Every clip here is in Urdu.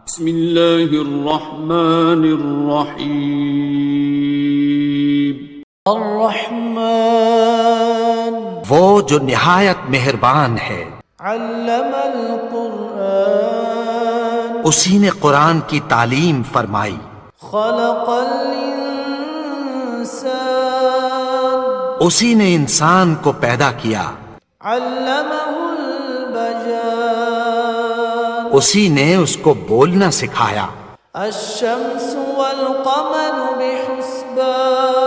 بسم اللہ الرحمن الرحیم۔ الرحمن، وہ جو نہایت مہربان ہے۔ علم القرآن، اسی نے قرآن کی تعلیم فرمائی۔ خلق الانسان، اسی نے انسان کو پیدا کیا۔ علمہ البیان، اسی نے اس کو بولنا سکھایا۔ الشمس والقمر بحسبان،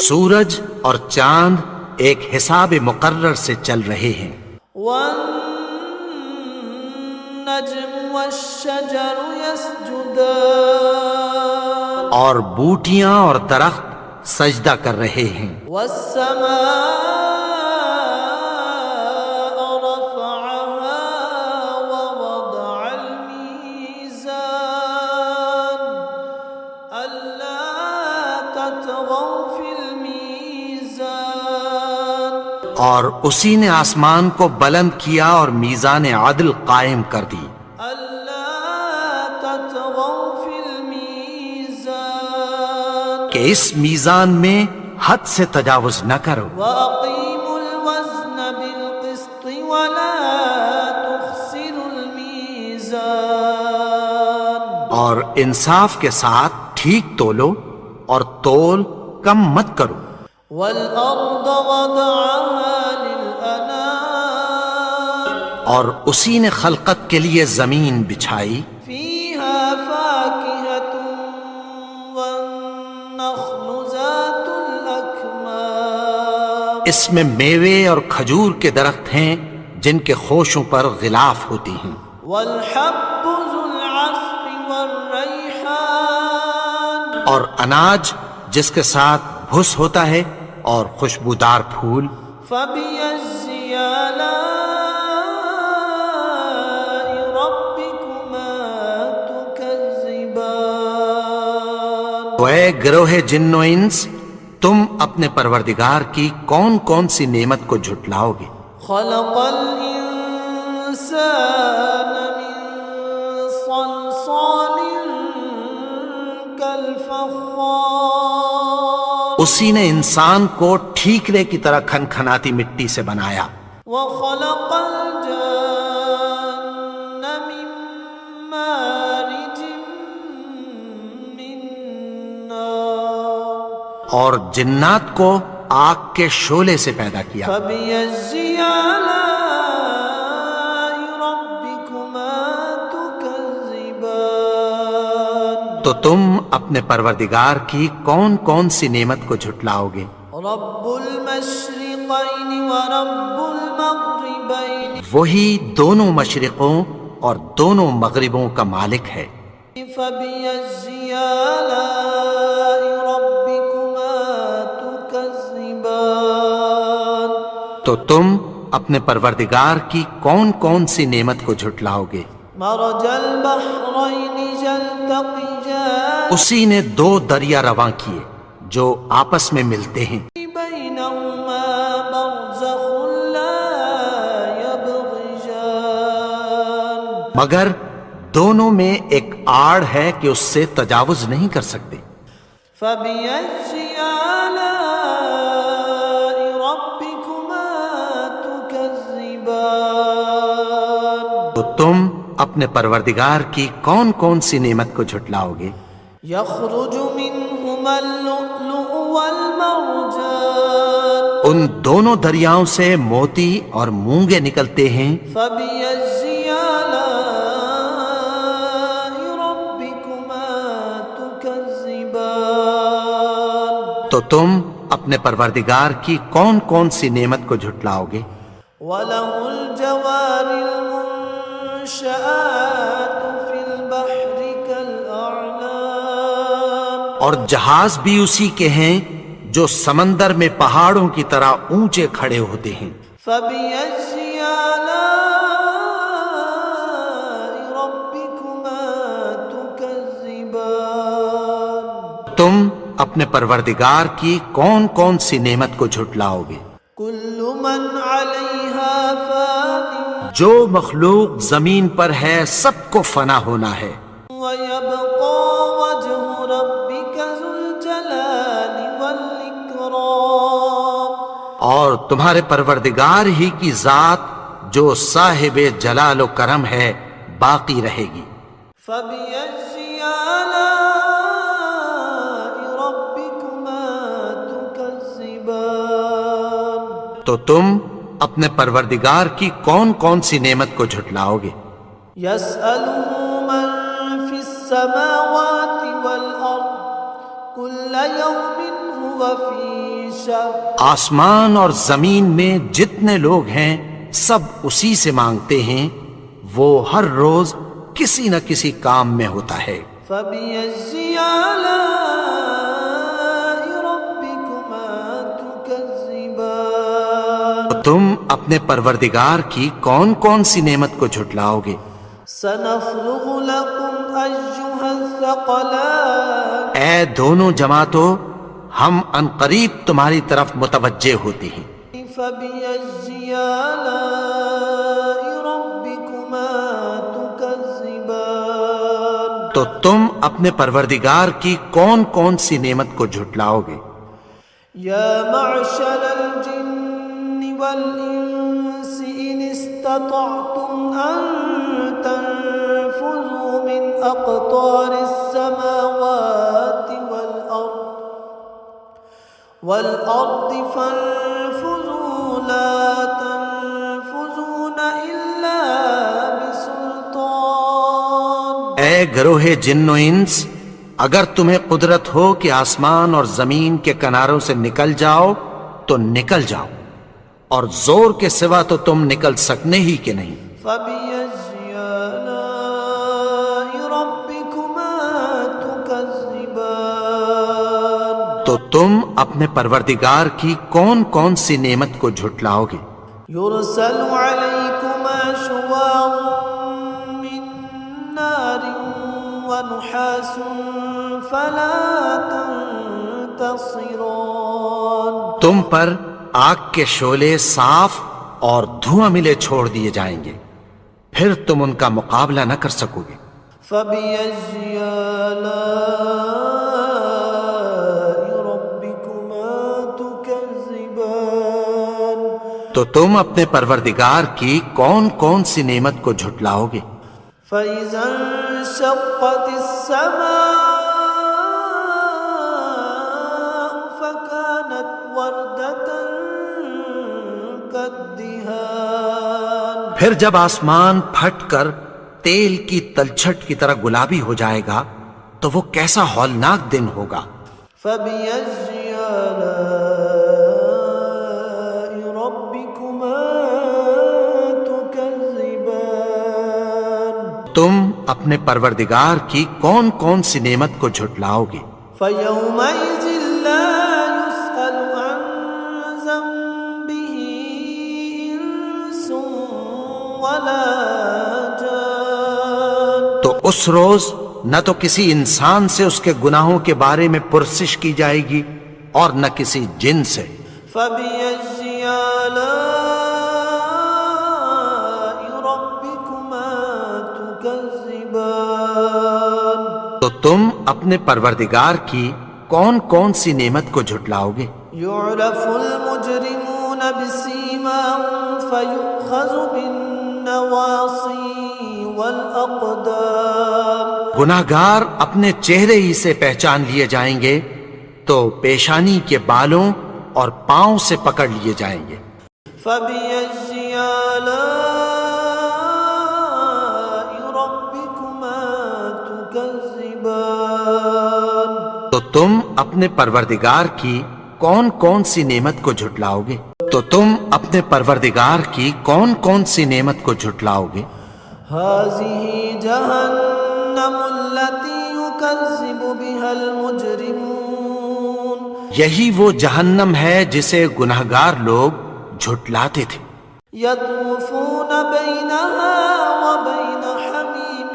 سورج اور چاند ایک حساب مقرر سے چل رہے ہیں۔ والنجم والشجر يسجدان، اور بوٹیاں اور درخت سجدہ کر رہے ہیں۔ والسماء رفعها ووضع الميزان، ألا تطغوا في الميزان، اور اسی نے آسمان کو بلند کیا اور میزان عدل قائم کر دی۔ ألا تطغوا في الميزان، کہ اس میزان میں حد سے تجاوز نہ کرو۔ وأقيموا الوزن بالقسط ولا تخسروا الميزان، اور انصاف کے ساتھ ٹھیک تولو اور تول کم مت کرو۔ والأرض وضعها للأنام، اور اسی نے خلقت کے لیے زمین بچھائی۔ فيها فاكهة والنخل ذات الأكمام، اس میں میوے اور کھجور کے درخت ہیں جن کے خوشوں پر غلاف ہوتی ہیں۔ والحب ذو العصف والريحان، اور اناج جس کے ساتھ بھس ہوتا ہے اور خوشبودار پھول۔ فبأي آلاء ربكما تكذبان، تو اے گروہ جن و انس، تم اپنے پروردگار کی کون کون سی نعمت کو جھٹلاؤ گے؟ خلق الإنسان من صلصال كالفخار، اسی نے انسان کو ٹھیکرے کی طرح کھنکھناتی مٹی سے بنایا۔ وخلق الجان من مارج من نار، اور جنات کو آگ کے شعلے سے پیدا کیا۔ فبأي آلاء ربكما تكذبان، تو تم اپنے پروردگار کی کون کون سی نعمت کو جھٹلاؤ گے؟ رب المشرقين ورب المغربين، وہی دونوں مشرقوں اور دونوں مغربوں کا مالک ہے۔ فبأي آلاء ربكما تكذبان، تو تم اپنے پروردگار کی کون کون سی نعمت کو جھٹلاؤ گے؟ مرج البحرين يلتقيان، اسی نے دو دریا رواں کیے جو آپس میں ملتے ہیں، بينهما برزخ لا يبغيان، مگر دونوں میں ایک آڑ ہے کہ اس سے تجاوز نہیں کر سکتے۔ فبأي آلاء ربكما تكذبان، تو تم اپنے پروردگار کی کون کون سی نعمت کو جھٹلاؤ گے؟ يخرج منهما اللؤلؤ والمرجان، ان دونوں دریاؤں سے موتی اور مونگے نکلتے ہیں۔ فبأي آلاء ربكما تكذبان، تو تم اپنے پروردگار کی کون کون سی نعمت کو جھٹلاؤ گے؟ وله الجوار المنشآت في البحر كالأعلام، اور جہاز بھی اسی کے ہیں جو سمندر میں پہاڑوں کی طرح اونچے کھڑے ہوتے ہیں۔ فبأي آلاء ربكما تكذبان، تم اپنے پروردگار کی کون کون سی نعمت کو جھٹلاؤ گے؟ كل من عليها فان، جو مخلوق زمین پر ہے سب کو فنا ہونا ہے، وَيَبْقَى وَجْهُ رَبِّكَ ذُو الْجَلَالِ وَالْإِكْرَامِ اور تمہارے پروردگار ہی کی ذات جو صاحب جلال و کرم ہے باقی رہے گی۔ فَبِأَيِّ آلَاءِ رَبِّكُمَا تُكَذِّبَانِ تو تم اپنے پروردگار کی کون کون سی نعمت کو جھٹلاؤ گے؟ يَسْأَلُهُ مَن فِي السَّمَاوَاتِ وَالْأَرْضِ كُلَّ يَوْمٍ هُوَ فِي شَأْنٍ آسمان اور زمین میں جتنے لوگ ہیں سب اسی سے مانگتے ہیں، وہ ہر روز کسی نہ کسی کام میں ہوتا ہے۔ فَبِأَيِّ آلَاءِ رَبِّكُمَا تُكَذِّبَانِ تم اپنے پروردگار کی کون کون سی نعمت کو جھٹلاؤ گے؟ سَنَفْرُغُ لَكُمْ أَيُّهَا الثَّقَلَانِ اے دونوں جماعتوں، ہم عنقریب تمہاری طرف متوجہ ہوتے ہیں۔ فَبِأَيِّ آلَاءِ رَبِّكُمَا تُكَذِّبَانِ تو تم اپنے پروردگار کی کون کون سی نعمت کو جھٹلاؤ گے؟ يَا مَعْشَرَ الْجِنِّ وَالْإِنسِ إِنِ اسْتَطَعْتُمْ أَن تَنفُذُوا مِنْ أَقْطَارِ السَّمَاوَاتِ وَالْأَرْضِ فَانفُذُوا لَا تَنفُذُونَ إِلَّا بِسُلْطَانٍ اے گروہ جن و انس، اگر تمہیں قدرت ہو کہ آسمان اور زمین کے کناروں سے نکل جاؤ تو نکل جاؤ، اور زور کے سوا تو تم نکل سکنے ہی کہ نہیں۔ فَبِأَيِّ آلَاءِ رَبِّكُمَا تُكَذِّبَانِ تو تم اپنے پروردگار کی کون کون سی نعمت کو جھٹلاؤ گے؟ يُرْسَلُ عَلَيْكُمَا شُوَاظٌ مِّن نَّارٍ وَنُحَاسٌ فَلَا تَنتَصِرَانِ تم پر آگ کے شعلے صاف اور دھواں ملے چھوڑ دیے جائیں گے، پھر تم ان کا مقابلہ نہ کر سکو گے۔ فَبِأَيِّ آلَاءِ رَبِّكُمَا تُكَذِّبَانِ تو تم اپنے پروردگار کی کون کون سی نعمت کو جھٹلاؤ گے؟ فَإِذَا انشَقَّتِ السَّمَاءُ فَكَانَتْ وَرْدَةً كَالدِّهَانِ پھر جب آسمان پھٹ کر تیل کی تلچھٹ کی طرح گلابی ہو جائے گا تو وہ کیسا ہولناک دن ہوگا۔ فَبِأَيِّ آلَاءِ رَبِّكُمَا تُكَذِّبَانِ تم اپنے پروردگار کی کون کون سی نعمت کو جھٹلاؤ گے؟ فَيَوْمَئِذٍ لَا يُسْأَلُ عَن ذَنبِهِ إِنسٌ وَلَا جَانٌ تو اس روز نہ تو کسی انسان سے اس کے گناہوں کے بارے میں پرسش کی جائے گی اور نہ کسی جن سے۔ فَبِأَيِّ آلَاءِ رَبِّكُمَا تُكَذِّبَانِ تو تم اپنے پروردگار کی کون کون سی نعمت کو جھٹلاؤ گے؟ يُعْرَفُ الْمُجْرِمُونَ بِسِيمَاهُمْ فَيُؤْخَذُ بِالنَّوَاصِي وَالْأَقْدَامِ گناہگار اپنے چہرے ہی سے پہچان لیے جائیں گے تو پیشانی کے بالوں اور پاؤں سے پکڑ لیے جائیں گے۔ فَبِأَيِّ آلَاءِ رَبِّكُمَا تُكَذِّبَانِ تو تم اپنے پروردگار کی کون کون سی نعمت کو جھٹلاؤ گے؟ تو تم اپنے پروردگار کی کون کون سی نعمت کو جھٹلاؤ گے؟ هَذِهِ جَهَنَّمُ الَّتِي يُكَذِّبُ بِهَا الْمُجْرِمُونَ یہی وہ جہنم ہے جسے گناہگار لوگ جھٹلاتے تھے۔ يَطُوفُونَ بَيْنَهَا وَبَيْنَ حَمِيمٍ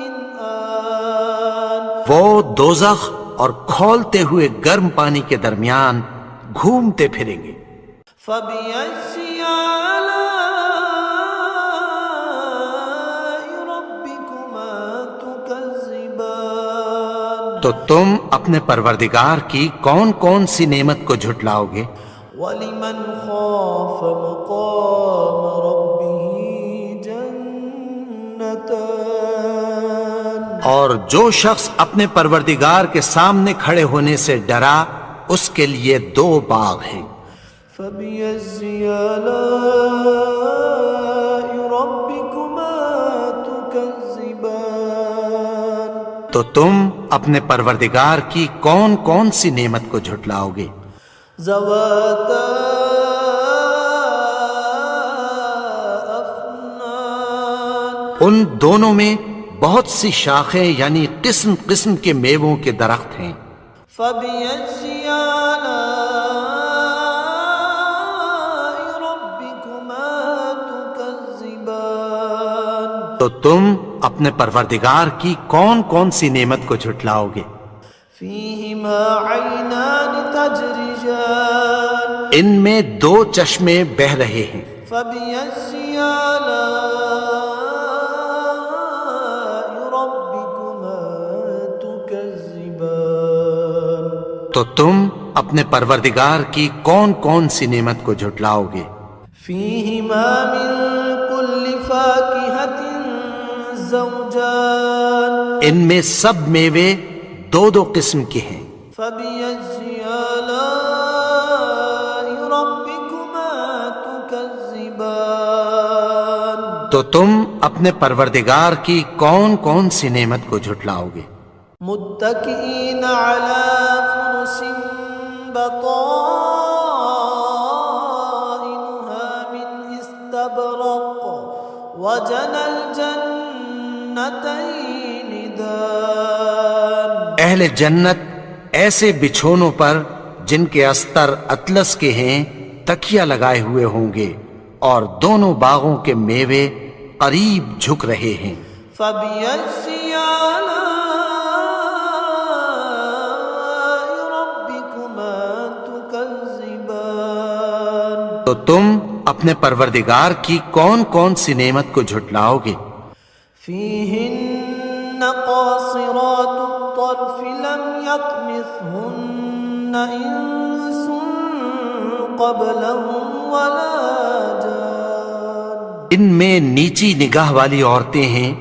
آن وہ دوزخ اور کھولتے ہوئے گرم پانی کے درمیان گھومتے پھریں گے۔ فَبِأَيِّ آلَاءِ تو تم اپنے پروردگار کی کون کون سی نعمت کو جھٹلاؤ گے؟ وَلِمَنْ خَافَ مَقَامَ رَبِّهِ جَنَّتَانِ اور جو شخص اپنے پروردگار کے سامنے کھڑے ہونے سے ڈرا اس کے لیے 2 باغ ہیں۔ فَبِأَيِّ آلَاءِ رَبِّكُمَا تُكَذِّبَانِ تو تم اپنے پروردگار کی کون کون سی نعمت کو جھٹلاؤ گے؟ ذَوَاتَا أَفْنَانٍ ان دونوں میں بہت سی شاخیں یعنی قسم قسم کے میووں کے درخت ہیں۔ فَبِأَيِّ آلَاءِ رَبِّكُمَا تُكَذِّبَانِ تو تم اپنے پروردگار کی کون کون سی نعمت کو جھٹلاؤ گے؟ فِيهِمَا عَيْنَانِ تَجْرِيَانِ ان میں 2 چشمے بہہ رہے ہیں۔ فَبِأَيِّ آلَاءِ رَبِّكُمَا تُكَذِّبَانِ تو تم اپنے پروردگار کی کون کون سی نعمت کو جھٹلاؤ گے؟ فِيهِمَا مِن كُلِّ فَاكِهَةٍ زَوْجَانِ ان میں سب میوے 2 قسم کے ہیں۔ فَبِأَيِّ آلَاءِ رَبِّكُمَا تُكَذِّبَانِ تو تم اپنے پروردگار کی کون کون سی نعمت کو جھٹلاؤ گے؟ متكئين على فرش بطائنها من استبرق وجنى الجنتين دان اہل جنت ایسے بچھونوں پر جن کے استر اطلس کے ہیں تکیہ لگائے ہوئے ہوں گے اور دونوں باغوں کے میوے قریب جھک رہے ہیں۔ فَبِأَيِّ آلَاءِ رَبِّكُمَا تُكَذِّبَانِ تو تم اپنے پروردگار کی کون کون سی نعمت کو جھٹلاؤ گے؟ فِيهِنَّ قَاصِرَاتُ الطَّرْفِ لَمْ يَطْمِثْهُنَّ إِنسٌ قَبْلَهُمْ وَلَا جَانٌ ان میں نیچی نگاہ والی عورتیں ہیں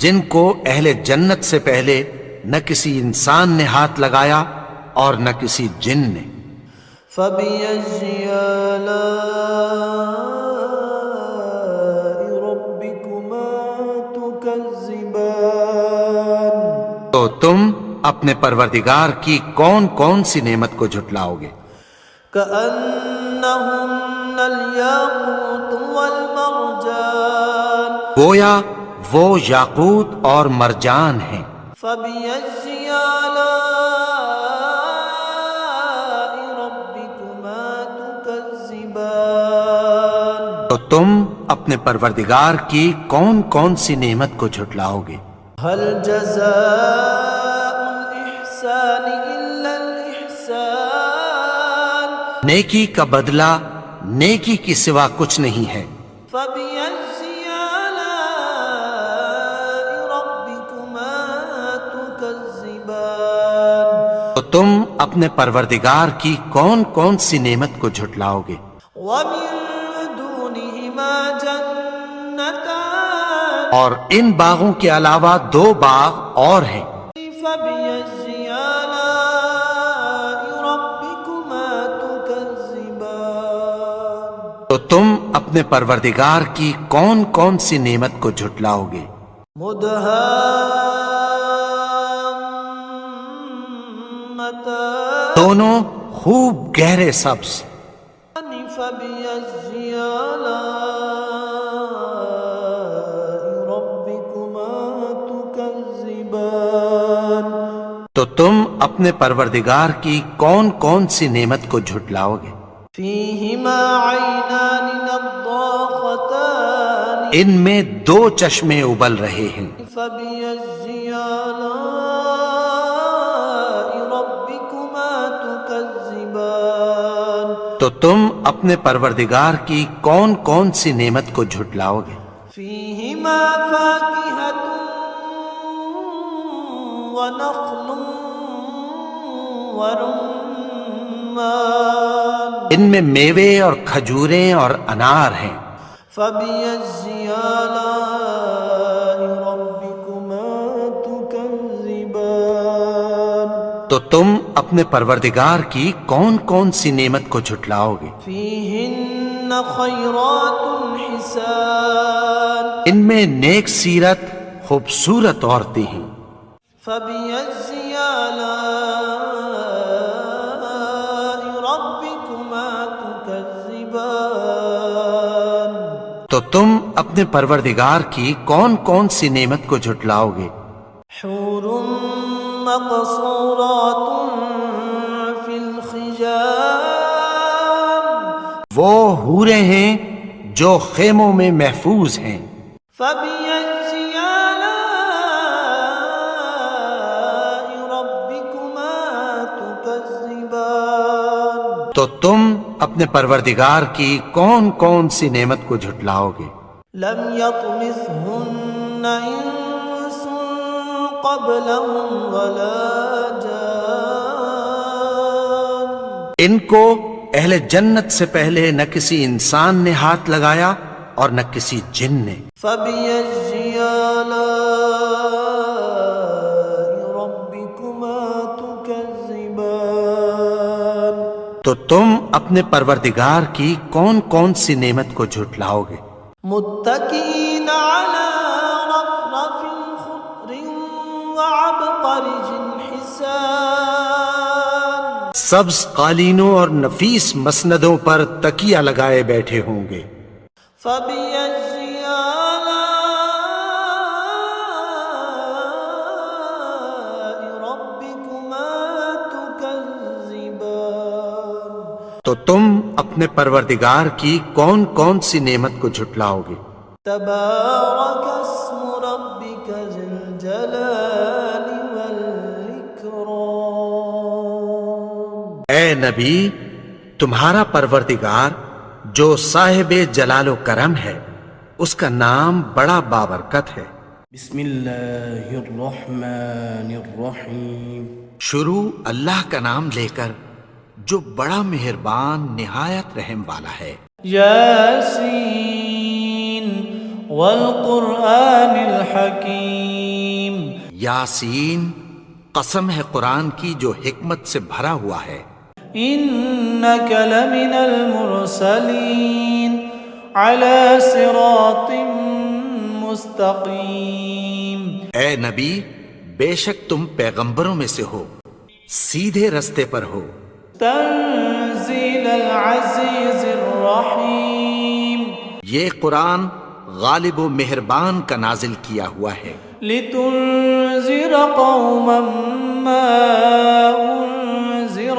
جن کو اہل جنت سے پہلے نہ کسی انسان نے ہاتھ لگایا اور نہ کسی جن نے۔ فَبِأَيِّ آلَاءِ رَبِّكُمَا تُكَذِّبَانِ تو تم اپنے پروردگار کی کون کون سی نعمت کو جھٹلاؤ گے؟ كَأَنَّهُنَّ الْيَاقُوتُ وَالْمَرْجَانُ گویا وہ یاقوت اور مرجان ہیں۔ فَبِأَيِّ آلَاءِ رَبِّكُمَا تُكَذِّبَانِ تو تم اپنے پروردگار کی کون کون سی نعمت کو جھٹلاؤ گے؟ هَلْ جَزَاءُ الْإِحْسَانِ إِلَّا الْإِحْسَانُ نیکی کا بدلہ نیکی کی سوا کچھ نہیں ہے۔ فَبِأَيِّ آلَاءِ رَبِّكُمَا تُكَذِّبَانِ تو تم اپنے پروردگار کی کون کون سی نعمت کو جھٹلاؤ گے؟ وَمِن دُونِهِمَا جَنَّتَانِ اور ان باغوں کے علاوہ 2 باغ اور ہیں۔ فَبِأَيِّ آلَاءِ رَبِّكُمَا تُكَذِّبَانِ تو تم اپنے پروردگار کی کون کون سی نعمت کو جھٹلاؤ گے؟ مُدْهَامَّتَانِ دونوں خوب گہرے سبز۔ فَبِأَيِّ آلَاءِ رَبِّكُمَا تُكَذِّبَانِ تو تم اپنے پروردگار کی کون کون سی نعمت کو جھٹلاؤ گے؟ فِيهِمَا عَيْنَانِ نَضَّاخَتَانِ ان میں 2 چشمے ابل رہے ہیں۔ فَبِأَيِّ آلَاءِ رَبِّكُمَا تُكَذِّبَانِ تو تم اپنے پروردگار کی کون کون سی نعمت کو جھٹلاؤ گے؟ فِيهِمَا فَاكِهَةٌ وَنَخْلٌ ورمان ان میں میوے اور کھجوریں اور انار ہیں۔ فبأي آلاء ربكما تكذبان تو تم اپنے پروردگار کی کون کون سی نعمت کو جھٹلاؤ گے؟ فيهن خيرات حسان ان میں نیک سیرت خوبصورت عورتیں ہیں۔ فبأي آلاء ربكما تكذبان تو تم اپنے پروردگار کی کون کون سی نعمت کو جھٹلاؤ گے؟ حور مقصورات في الخيام وہ حوریں ہیں جو خیموں میں محفوظ ہیں۔ فبأي آلاء ربكما تكذبان تو تم اپنے پروردگار کی کون کون سی نعمت کو جھٹلاؤ گے؟ لم يطمثهن انس قبلهم ولا جان ان کو اہل جنت سے پہلے نہ کسی انسان نے ہاتھ لگایا اور نہ کسی جن نے۔ فبأي آلاء ربكما تكذبان تو تم اپنے پروردگار کی کون کون سی نعمت کو جھٹلاؤ گے؟ متكئين على رفرف خضر وعبقرج حسان سبز قالینوں اور نفیس مسندوں پر تکیہ لگائے بیٹھے ہوں گے۔ فبأي آلاء ربكما تكذبان تو تم اپنے پروردگار کی کون کون سی نعمت کو جھٹلاؤ گے؟ تبارك اسم ربك ذي الجلال والإكرام اے نبی، تمہارا پروردگار جو صاحب جلال و کرم ہے، اس کا نام بڑا بابرکت ہے۔ بسم الله الرحمن الرحيم شروع اللہ کا نام لے کر جو بڑا مہربان نہایت رحم والا ہے۔ ياسين والقرآن الحكيم یاسین، قسم ہے قرآن کی جو حکمت سے بھرا ہوا ہے۔ إنك لمن المرسلين على صراط مستقيم اے نبی، بے شک تم پیغمبروں میں سے ہو، سیدھے رستے پر ہو۔ تنزيل العزيز الرحيم یہ قرآن غالب و مہربان کا نازل کیا ہوا ہے، لتنذر قوما ما أنذر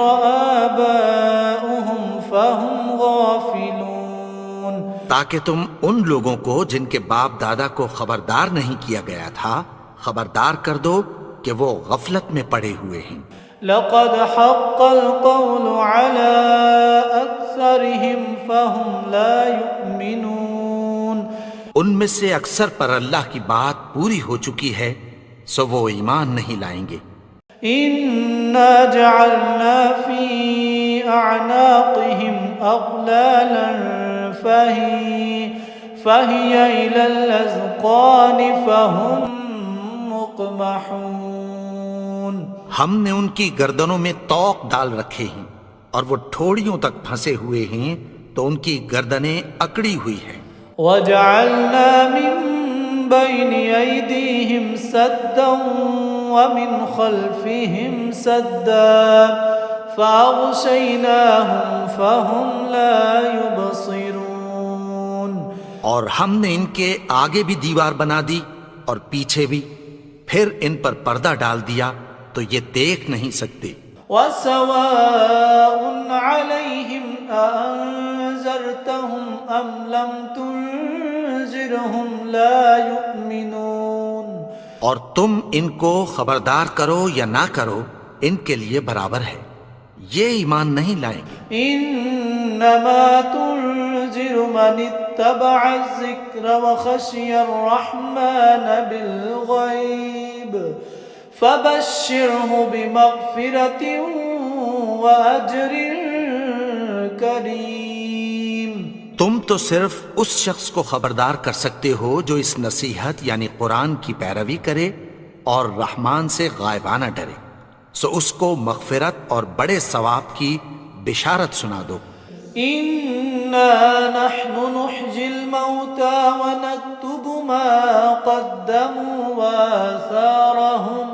آباؤهم فهم غافلون تاکہ تم ان لوگوں کو جن کے باپ دادا کو خبردار نہیں کیا گیا تھا خبردار کر دو کہ وہ غفلت میں پڑے ہوئے ہیں۔ لقد حق القول على أكثرهم فهم لا يؤمنون ان میں سے اکثر پر اللہ کی بات پوری ہو چکی ہے، سو وہ ایمان نہیں لائیں گے۔ إنا جعلنا في أعناقهم أغلالا فهي إلى الأذقان فهم مقمحون ہم نے ان کی گردنوں میں طوق ڈال رکھے ہیں اور وہ ٹھوڑیوں تک پھنسے ہوئے ہیں تو ان کی گردنیں اکڑی ہوئی ہیں۔ وجعلنا من بين أيديهم سدا ومن خلفهم سدا فأغشيناهم فهم لا يبصرون اور ہم نے ان کے آگے بھی دیوار بنا دی اور پیچھے بھی، پھر ان پر پردہ ڈال دیا تو یہ دیکھ نہیں سکتے۔ وسواء عليهم أأنذرتهم أم لم تنذرهم لا يؤمنون اور تم ان کو خبردار کرو یا نہ کرو، ان کے لیے برابر ہے، یہ ایمان نہیں لائیں گے۔ إنما تنذر من اتبع الذكر وخشي الرحمن بالغيب فبشره بمغفرة وأجر کریم. تم تو صرف اس شخص کو خبردار کر سکتے ہو جو اس نصیحت یعنی قرآن کی پیروی کرے اور رحمان سے غائبانہ ڈرے، سو اس کو مغفرت اور بڑے ثواب کی بشارت سنا دو. إنا نحن نحيي الموتى ونكتب ما قدموا وآثارهم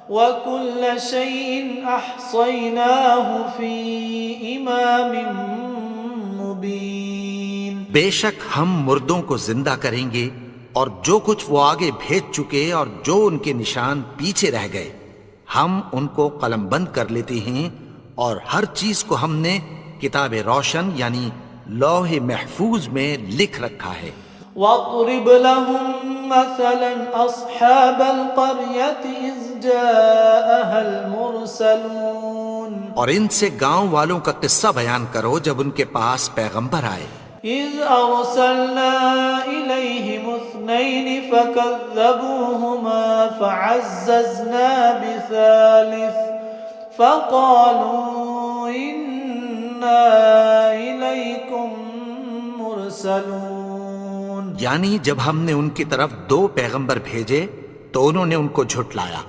وكل شيء أحصيناه في إمام مبين. بے شک ہم مردوں کو زندہ کریں گے، اور جو کچھ وہ آگے بھیج چکے اور جو ان کے نشان پیچھے رہ گئے ہم ان کو قلم بند کر لیتے ہیں، اور ہر چیز کو ہم نے کتاب روشن یعنی لوح محفوظ میں لکھ رکھا ہے. واضرب لهم مثلا أصحاب القرية إذ جاءها المرسلون. اور ان سے گاؤں والوں کا قصہ بیان کرو جب ان کے پاس پیغمبر آئے. إذ أرسلنا إليهم اثنين فكذبوهما فعززنا بثالث فقالوا إنا إليكم مرسلون. یعنی جب ہم نے ان کی طرف 2 پیغمبر بھیجے تو انہوں نے ان کو جھٹلایا،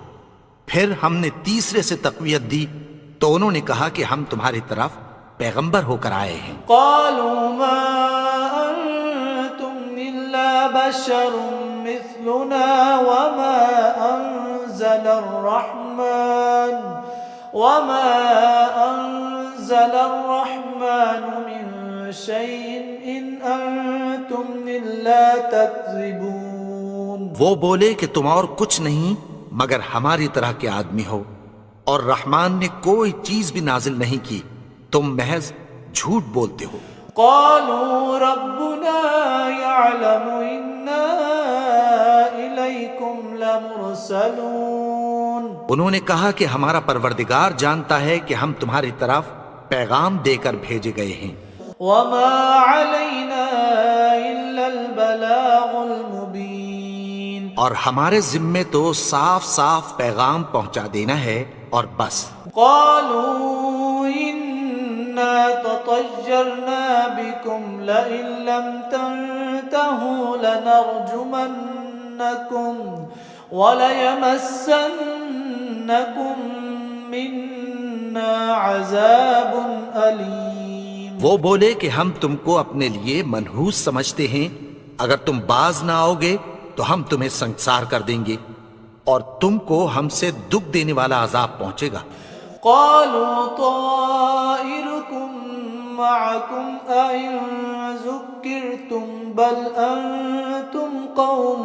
پھر ہم نے تیسرے سے تقویت دی تو انہوں نے کہا کہ ہم تمہاری طرف پیغمبر ہو کر آئے ہیں. قالوا ما أنتم إلا بشر مثلنا وما أنزل الرحمن من شيء إن أنتم إلا تكذبون. وہ بولے کہ تم اور کچھ نہیں مگر ہماری طرح کے آدمی ہو، اور رحمان نے کوئی چیز بھی نازل نہیں کی، تم محض جھوٹ بولتے ہو. قالوا ربنا يعلم إنا إليكم لمرسلون. انہوں نے کہا کہ ہمارا پروردگار جانتا ہے کہ ہم تمہاری طرف پیغام دے کر بھیجے گئے ہیں. وما علينا إلا البلاغ المبين. اور ہمارے ذمے تو صاف صاف پیغام پہنچا دینا ہے اور بس. قالوا إنا تطيرنا بكم لئن لم تنتهوا لنرجمنكم وليمسنكم منا عذاب أليم. وہ بولے کہ ہم تم کو اپنے لیے منحوس سمجھتے ہیں، اگر تم باز نہ آؤ گے تو ہم تمہیں سنسار کر دیں گے اور تم کو ہم سے دکھ دینے والا عذاب پہنچے گا. قالوا طائركم معكم أئن ذكرتم بل أنتم قوم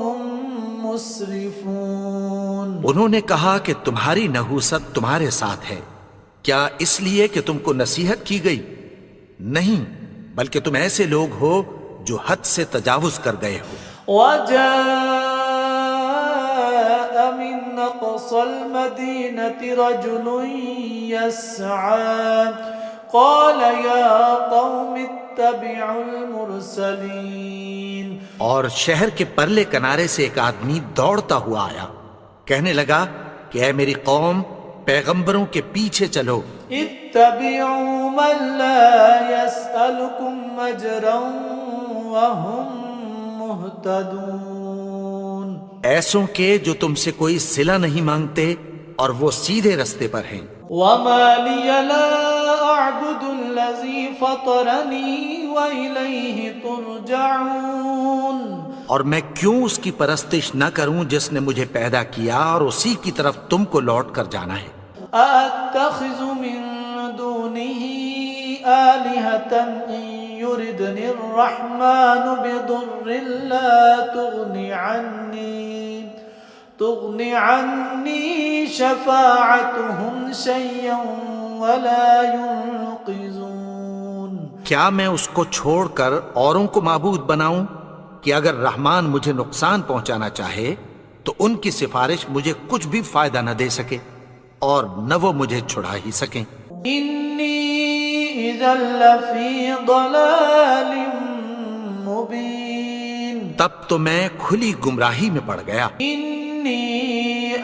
مسرفون. انہوں نے کہا کہ تمہاری نحوست تمہارے ساتھ ہے، کیا اس لیے کہ تم کو نصیحت کی گئی؟ نہیں، بلکہ تم ایسے لوگ ہو جو حد سے تجاوز کر گئے ہو. وجاء من أقصى المدينة رجل يسعى قال يا قوم اتبعوا المرسلين. اور شہر کے پرلے کنارے سے ایک آدمی دوڑتا ہوا آیا، کہنے لگا کہ اے میری قوم، پیغمبروں کے پیچھے چلو. اتبعوا من لا يسألكم أجرا وهم مهتدون. ایسوں کے جو تم سے کوئی صلہ نہیں مانگتے اور وہ سیدھے رستے پر ہیں. وما لي لا أعبد الذي فطرني وإليه ترجعون. اور میں کیوں اس کی پرستش نہ کروں جس نے مجھے پیدا کیا اور اسی کی طرف تم کو لوٹ کر جانا ہے. أأتخذ من دونه آلهة إن يردني الرحمن بضر لا تغني عني شفاعتهم شيئا ولا ينقذون. کیا میں اس کو چھوڑ کر اوروں کو معبود بناؤں کہ اگر رحمان مجھے نقصان پہنچانا چاہے تو ان کی سفارش مجھے کچھ بھی فائدہ نہ دے سکے اور نہ وہ مجھے چھڑا ہی سکیں. إني إذا لفي ضلال مبين. تب تو میں کھلی گمراہی میں پڑ گیا. إني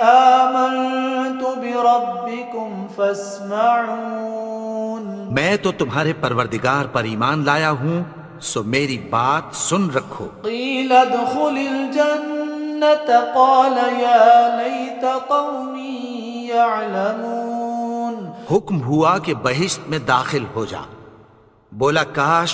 آمنت بربكم فاسمعون. میں تو تمہارے پروردگار پر ایمان لایا ہوں، سو میری بات سن رکھو۔ قیل ادخل الجنة قال یا لیت قومی یعلمون، حکم ہوا کہ بہشت میں داخل ہو جا، بولا کاش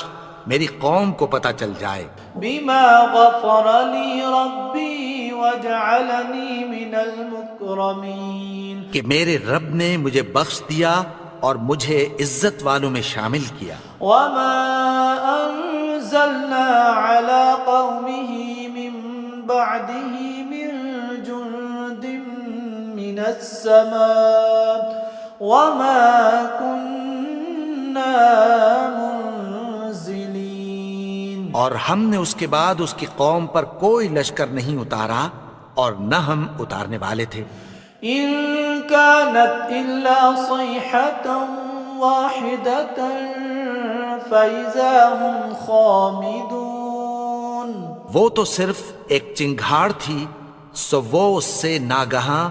میری قوم کو پتہ چل جائے۔ بما غفر لی ربی وجعلنی من المکرمین، کہ میرے رب نے مجھے بخش دیا اور مجھے عزت والوں میں شامل کیا۔ وما انزلنا على قومه من بعده من جند من السماء وما كنا منزلين، اور ہم نے اس کے بعد اس کی قوم پر کوئی لشکر نہیں اتارا اور نہ ہم اتارنے والے تھے۔ ان كانت الا صيحة واحدة فإذا هم خامدون، وہ تو صرف ایک چنگھاڑ تھی، سو وہ اس سے ناگہاں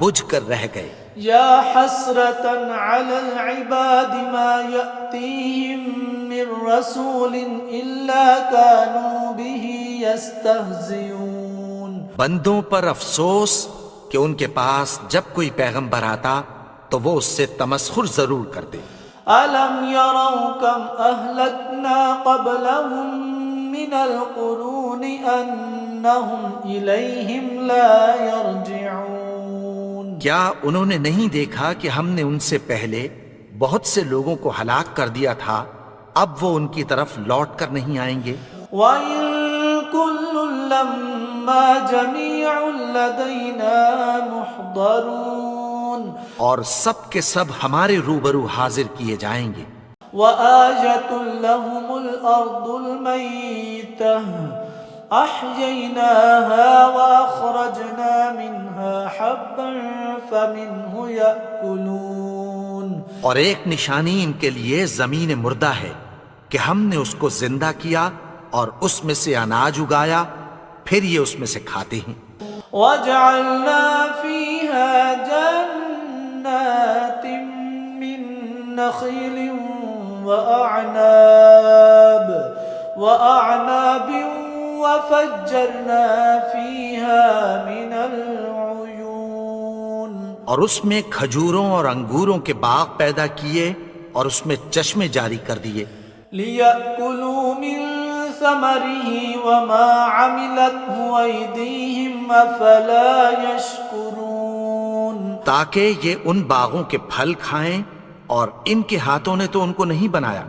بجھ کر رہ گئے۔ یا حسرة على العباد ما يأتيهم من رسول إلا كانوا به يستهزئون، بندوں پر افسوس کہ ان کے پاس جب کوئی پیغمبر آتا تو وہ اس سے تمسخر ضرور کرتے۔ ألم يروا كم أهلكنا قبلهم من القرون أنهم إليهم لا يرجعون، کیا انہوں نے نہیں دیکھا کہ ہم نے ان سے پہلے بہت سے لوگوں کو ہلاک کر دیا تھا، اب وہ ان کی طرف لوٹ کر نہیں آئیں گے؟ وَإِن كُلٌّ لَمَّا جَمِيعٌ لَدَيْنَا مُحْضَرُونَ، اور سب کے سب ہمارے روبرو حاضر کیے جائیں گے۔ وَآيَةٌ لَهُمُ الْأَرْضُ الْمَيْتَةُ أَحْيَيْنَاهَا وَأَخْرَجْنَا مِنْهَا حَبًّا فَمِنْهُ يَأْكُلُونَ، اور ایک نشانی ان کے لیے زمین مردہ ہے کہ ہم نے اس کو زندہ کیا اور اس میں سے اناج اگایا، پھر یہ اس میں سے کھاتے ہیں۔ وَجَعَلْنَا فِيهَا جَنَّاتٍ مِّن نَخِيلٍ وَأَعْنَابٍ وَفَجَّرْنَا فِيهَا مِنَ الْعُيُونِ، اور اس میں کھجوروں اور انگوروں کے باغ پیدا کیے اور اس میں چشمے جاری کر دیے، لِيَأْكُلُوا مِن ثَمَرِهِ وَمَا عَمِلَتْهُ أَيْدِيهِمْ أَفَلَا يَشْكُرُونَ، تاکہ یہ ان باغوں کے پھل کھائیں اور ان کے ہاتھوں نے تو ان کو نہیں بنایا،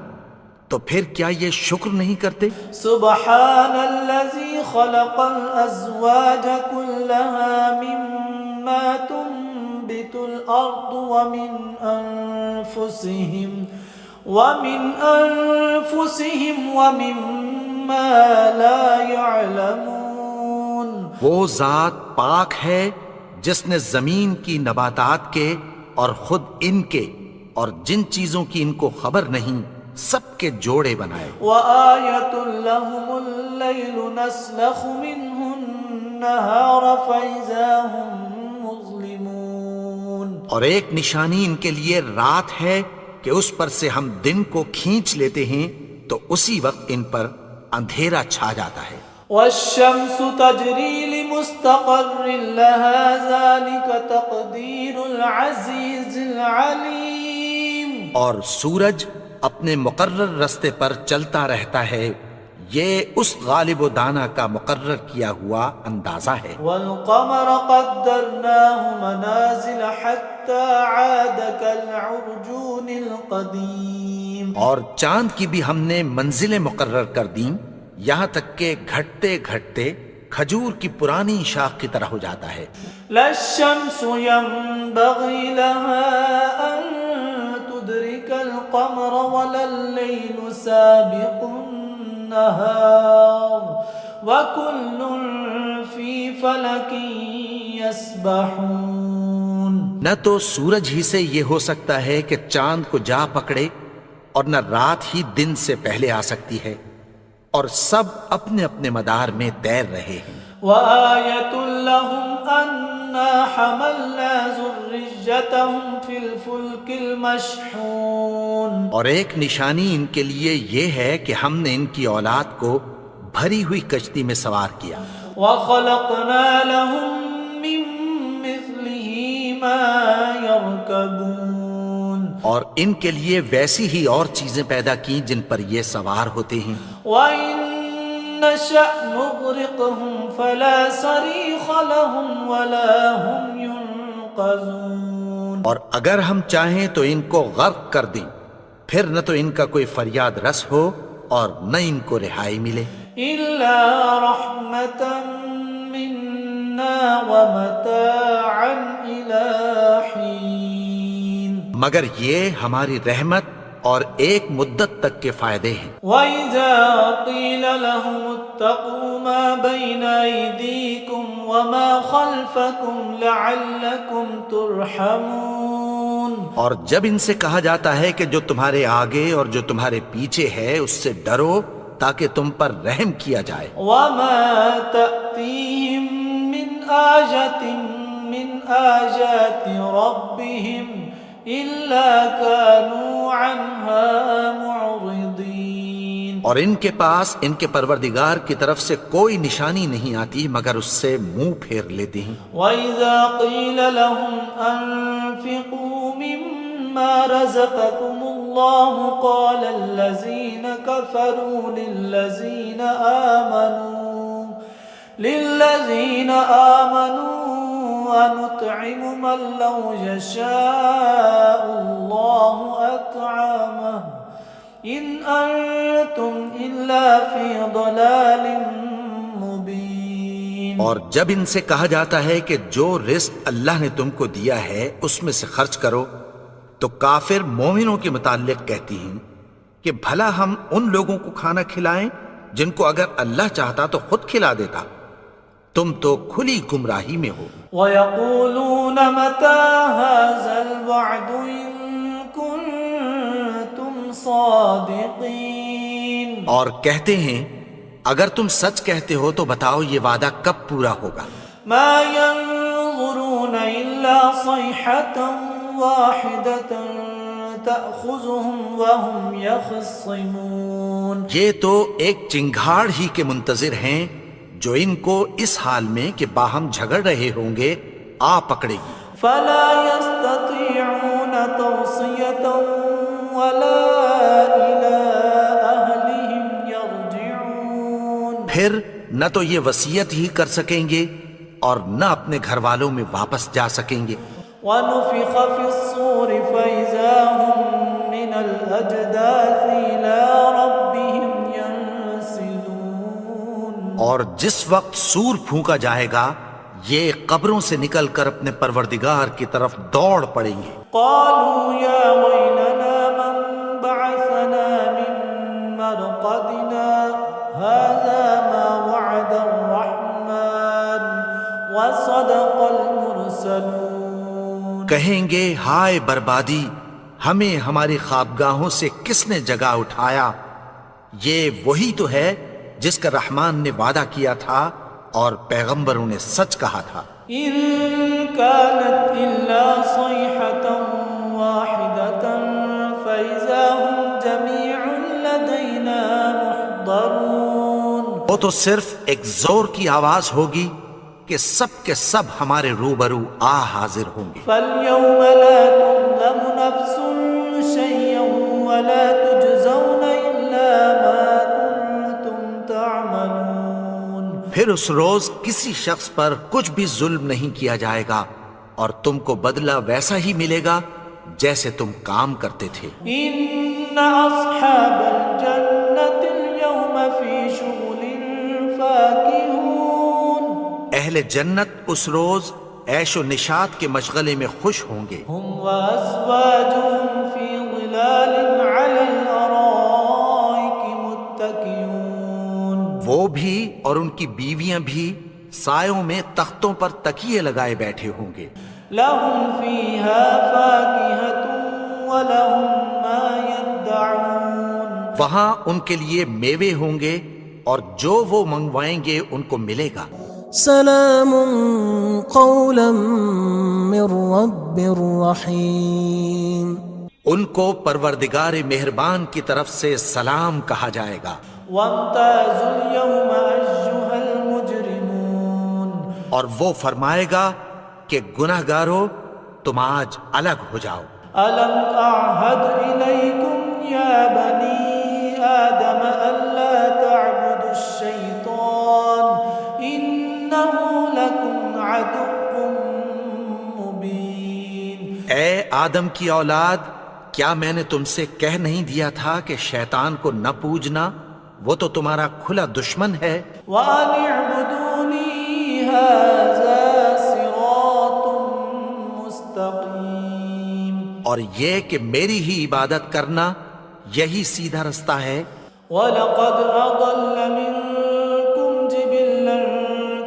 تو پھر کیا یہ شکر نہیں کرتے؟ سبحان الذي خلق الأزواج كلها مما تنبت الأرض ومن أنفسهم ومما لا يعلمون، وہ ذات پاک ہے جس نے زمین کی نباتات کے اور خود ان کے اور جن چیزوں کی ان کو خبر نہیں سب کے جوڑے بنائے۔ وآية لهم الليل نسلخ منه النهار فإذا هم مظلمون، اور ایک نشانی ان کے لیے رات ہے کہ اس پر سے ہم دن کو کھینچ لیتے ہیں تو اسی وقت ان پر اندھیرا چھا جاتا ہے۔ والشمس تجری لمستقر لها ذلك تقدیر العزیز العلیم، اور سورج اپنے مقرر رستے پر چلتا رہتا ہے، یہ اس غالب و دانا کا مقرر کیا ہوا اندازہ ہے۔ والقمر قدرناه منازل حتى عاد كالعرجون القدیم، اور چاند کی بھی ہم نے منزلیں مقرر کر دیں، یہاں تک کہ گھٹتے گھٹتے کھجور کی پرانی شاخ کی طرح ہو جاتا ہے۔ لا الشمس ينبغي لها أن تدرك القمر ولا الليل سابق النهار وكل في فلك يسبحون، نہ تو سورج ہی سے یہ ہو سکتا ہے کہ چاند کو جا پکڑے اور نہ رات ہی دن سے پہلے آ سکتی ہے، اور سب اپنے اپنے مدار میں تیر رہے ہیں۔ وآية لهم أنا حملنا ذريتهم في في الفلك المشحون اور ایک نشانی ان کے لیے یہ ہے کہ ہم نے ان کی اولاد کو بھری ہوئی کشتی میں سوار کیا، وخلقنا لهم من مثله ما يركبون، اور ان کے لیے ویسی ہی اور چیزیں پیدا کی جن پر یہ سوار ہوتے ہیں۔ وإن نشأ نغرقهم فلا صريخ لهم ولا هم ينقذون، اور اگر ہم چاہیں تو ان کو غرق کر دیں، پھر نہ تو ان کا کوئی فریاد رس ہو اور نہ ان کو رہائی ملے، إلا رحمة منا ومتاعا إلى حين، مگر یہ ہماری رحمت اور ایک مدت تک کے فائدے ہیں۔ وإذا قيل لهم اتقوا ما بين أيديكم وما خلفكم لعلكم ترحمون، اور جب ان سے کہا جاتا ہے کہ جو تمہارے آگے اور جو تمہارے پیچھے ہے اس سے ڈرو تاکہ تم پر رحم کیا جائے۔ وما تأتيهم من آية من آيات ربهم إلا كانوا عنها معرضين، اور ان کے پاس ان کے پروردگار کی طرف سے کوئی نشانی نہیں آتی مگر اس سے منہ پھیر لیتے ہیں۔ وإذا قيل لهم أنفقوا مما رزقكم الله قال الذين كفروا للذين آمنوا أنطعم من لو يشاء الله أطعمه إن أنتم إلا في ضلال مبين، اور جب ان سے کہا جاتا ہے کہ جو رزق اللہ نے تم کو دیا ہے اس میں سے خرچ کرو تو کافر مومنوں کے متعلق کہتی ہیں کہ بھلا ہم ان لوگوں کو کھانا کھلائیں جن کو اگر اللہ چاہتا تو خود کھلا دیتا، تم تو کھلی گمراہی میں ہو۔ ويقولون متى هذا الوعد إن كنتم صادقين، اور کہتے ہیں اگر تم سچ کہتے ہو تو بتاؤ یہ وعدہ کب پورا ہوگا۔ ما ينظرون إلا صيحة واحدة تأخذهم وهم يخصمون، یہ تو ایک چنگھاڑ ہی کے منتظر ہیں جو ان کو اس حال میں کہ باہم جھگڑ رہے ہوں گے آ پکڑے گی۔ فلا يستطيعون توصية ولا إلى أهلهم يرجعون، پھر نہ تو یہ وصیت ہی کر سکیں گے اور نہ اپنے گھر والوں میں واپس جا سکیں گے۔ ونفخ في الصور فإذا هم من الأجداث إلى ربهم ينسلون، اور جس وقت سور پھونکا جائے گا یہ قبروں سے نکل کر اپنے پروردگار کی طرف دوڑ پڑیں گے۔ قالوا يا ويلنا من بعثنا من مرقدنا هذا ما وعد الرحمن وصدق المرسلون، کہیں گے ہائے بربادی، ہمیں ہماری خوابگاہوں سے کس نے جگا اٹھایا، یہ وہی تو ہے جس کا رحمان نے وعدہ کیا تھا اور پیغمبروں نے سچ کہا تھا۔ إن كانت إلا صيحة واحدة فإذا هم جميع لدينا محضرون، وہ تو صرف ایک زور کی آواز ہوگی کہ سب کے سب ہمارے روبرو حاضر ہوں گے۔ فاليوم لا تظلم نفس شيئا ولا تجزون إلا ما كنتم تعملون، پھر اس روز کسی شخص پر کچھ بھی ظلم نہیں کیا جائے گا اور تم کو بدلہ ویسا ہی ملے گا جیسے تم کام کرتے تھے۔ إن أصحاب الجنة اليوم في شغل فاكهون، اہل جنت اس روز عیش و نشاط کے مشغلے میں خوش ہوں گے۔ هم وأزواجهم في ظلال على الأرائك متكئون، وہ بھی اور ان کی بیویاں بھی سایوں میں تختوں پر تکیے لگائے بیٹھے ہوں گے۔ لهم فيها فاكهة ولهم ما يدعون، وہاں ان کے لیے میوے ہوں گے اور جو وہ منگوائیں گے ان کو ملے گا۔ سلام قولا من رب رحیم. ان کو پروردگار مہربان کی طرف سے سلام کہا جائے گا. وامتازوا اليوم أيها المجرمون. اور وہ فرمائے گا کہ گناہگارو تم آج الگ ہو جاؤ. ألم أعهد إليكم يا بني آدم ألا تعبدوا الشيطان إنه لكم عدو مبين. اے آدم کی اولاد، کیا میں نے تم سے کہہ نہیں دیا تھا کہ شیطان کو نہ پوجنا، وہ تو تمہارا کھلا دشمن ہے. وأن اعبدوني هذا صراط مستقيم. اور یہ کہ میری ہی عبادت کرنا یہی سیدھا رستہ ہے. وَلَقَدْ أَضَلَّ مِنكُمْ جِبِلًّا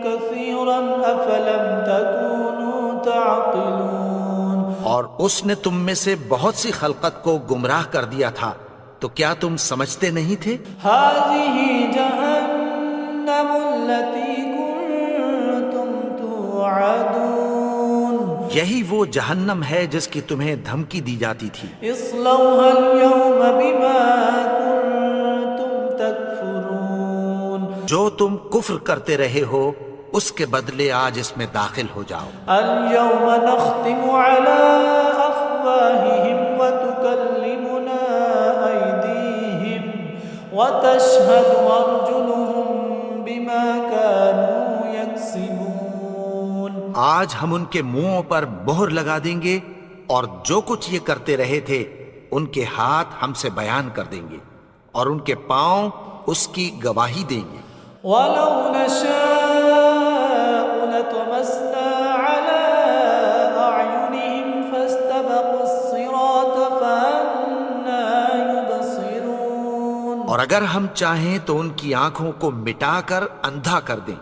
كَثِيرًا أَفَلَمْ تَكُونُوا تَعْقِلُونَ. اور اس نے تم میں سے بہت سی خلقت کو گمراہ کر دیا تھا، تو کیا تم سمجھتے نہیں تھے؟ هَذِهِ جَهَنَّمُ الَّتِي كُنتُمْ تُوعَدُونَ. یہی وہ جہنم ہے جس کی تمہیں دھمکی دی جاتی تھی. اصلوها اليوم بما كنتم تكفرون. جو تم کفر کرتے رہے ہو اس کے بدلے آج اس میں داخل ہو جاؤ. اليوم نختم على أفواههم وتكلمنا أيديهم وتشهد أرجلهم بما كانوا يكسبون. آج ہم ان کے منہوں پر مہر لگا دیں گے اور جو کچھ یہ کرتے رہے تھے ان کے ہاتھ ہم سے بیان کر دیں گے اور ان کے پاؤں اس کی گواہی دیں گے. ولو نشاء لطمسنا على أعينهم فاستبقوا الصراط فأنى يبصرون. اور اگر ہم چاہیں تو ان کی آنکھوں کو مٹا کر اندھا کر دیں،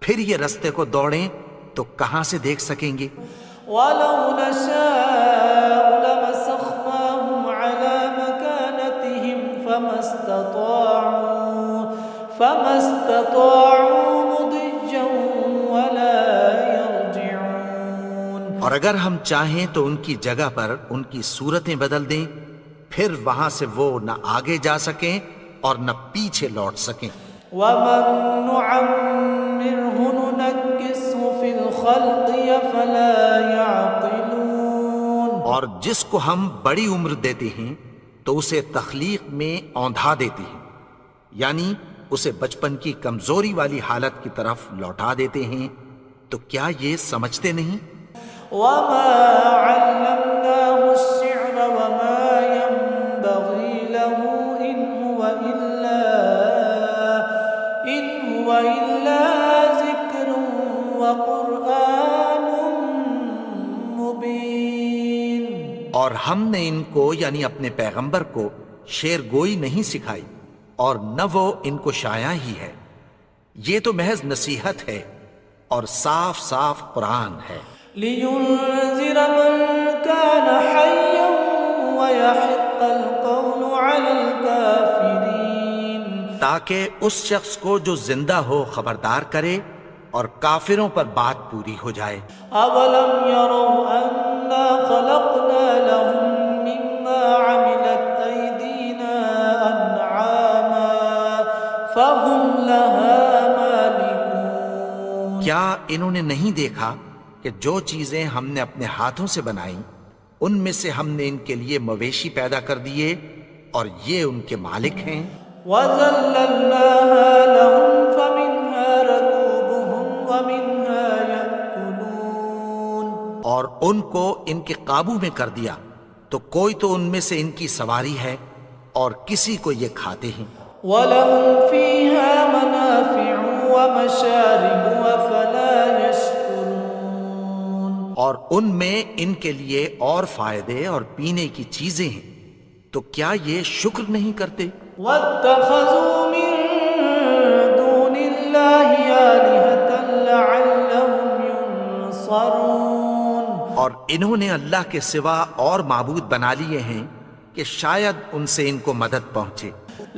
پھر یہ رستے کو دوڑیں تو کہاں سے دیکھ سکیں گے. ولو نشاء لمسخناهم على مكانتهم فما استطاعوا مضجا ولا يرجعون. اور اگر ہم چاہیں تو ان کی جگہ پر ان کی صورتیں بدل دیں، پھر وہاں سے وہ نہ آگے جا سکیں اور نہ پیچھے لوٹ سکیں. ومن نعمره ننكسه في الخلق فلا يعقلون. اور جس کو ہم بڑی عمر دیتے ہیں تو اسے تخلیق میں اوندھا دیتے ہیں، یعنی اسے بچپن کی کمزوری والی حالت کی طرف لوٹا دیتے ہیں. تو کیا یہ سمجھتے نہیں؟ وما علمناه الشعر وما ينبغي له إن هو إلا ذكر وقرآن مبين. اور ہم نے ان کو یعنی اپنے پیغمبر کو شعر گوئی نہیں سکھائی اور نہ وہ ان کو شاعر ہی ہے، یہ تو محض نصیحت ہے اور صاف صاف قرآن ہے. لينذر من كان حيا ويحق القول على الكافرين. تاکہ اس شخص کو جو زندہ ہو خبردار کرے اور کافروں پر بات پوری ہو جائے. أولم يروا أنا خلقنا لهم مما عملت أيدينا أنعاما فهم لها مالكون. کیا انہوں نے نہیں دیکھا کہ جو چیزیں ہم نے اپنے ہاتھوں سے بنائیں ان میں سے ہم نے ان کے لیے مویشی پیدا کر دیے اور یہ ان کے مالک ہیں. وَذَلَّلْنَاهَا لَهُمْ فَمِنْهَا رَكُوبُهُمْ وَمِنْهَا يَأْكُلُونَ. اور ان کو ان کے قابو میں کر دیا تو کوئی تو ان میں سے ان کی سواری ہے اور کسی کو یہ کھاتے ہیں. وَلَهُمْ فِيهَا مَنَافِعُ وَمَشَارِبُ وَفَلَا يَشْكُرُونَ. اور ان میں ان کے لیے اور فائدے اور پینے کی چیزیں ہیں، تو کیا یہ شکر نہیں کرتے؟ وَاتَّخَذُوا مِن دُونِ اللَّهِ آلِهَةً لَعَلَّهُمْ يُنصَرُونَ. اور انہوں نے اللہ کے سوا اور معبود بنا لیے ہیں کہ شاید ان سے ان کو مدد پہنچے.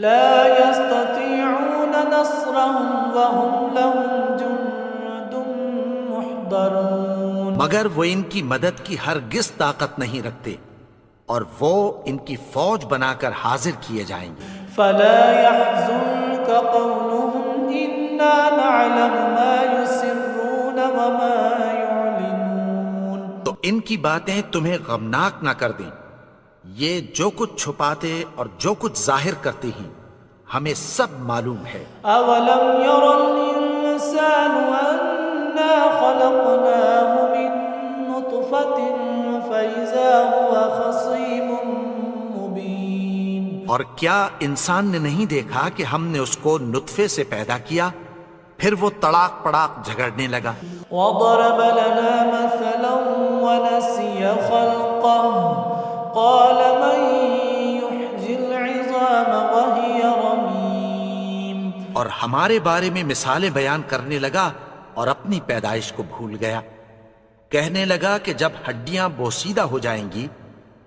لا يستطيعون نصرهم وهم لهم جند يحضرون مگر وہ ان کی مدد کی ہرگز طاقت نہیں رکھتے اور وہ ان کی فوج بنا کر حاضر کیے جائیں گے۔ فلا يحزنك قولهم إنا نعلم ما يسرون وما يعلنون تو ان کی باتیں تمہیں غمناک نہ کر دیں، یہ جو کچھ چھپاتے اور جو کچھ ظاہر کرتے ہیں ہمیں سب معلوم ہے۔ أولم ير الإنسان أنا خلقناه من نطفة فإذا هو خصيم مبين اور کیا انسان نے نہیں دیکھا کہ ہم نے اس کو نطفے سے پیدا کیا پھر وہ تڑاک پڑاک جھگڑنے لگا۔ وضرب لنا مثلا ونسي خلقه قال من يحيي العظام وهي رميم اور ہمارے بارے میں مثالیں بیان کرنے لگا اور اپنی پیدائش کو بھول گیا، کہنے لگا کہ جب ہڈیاں بوسیدہ ہو جائیں گی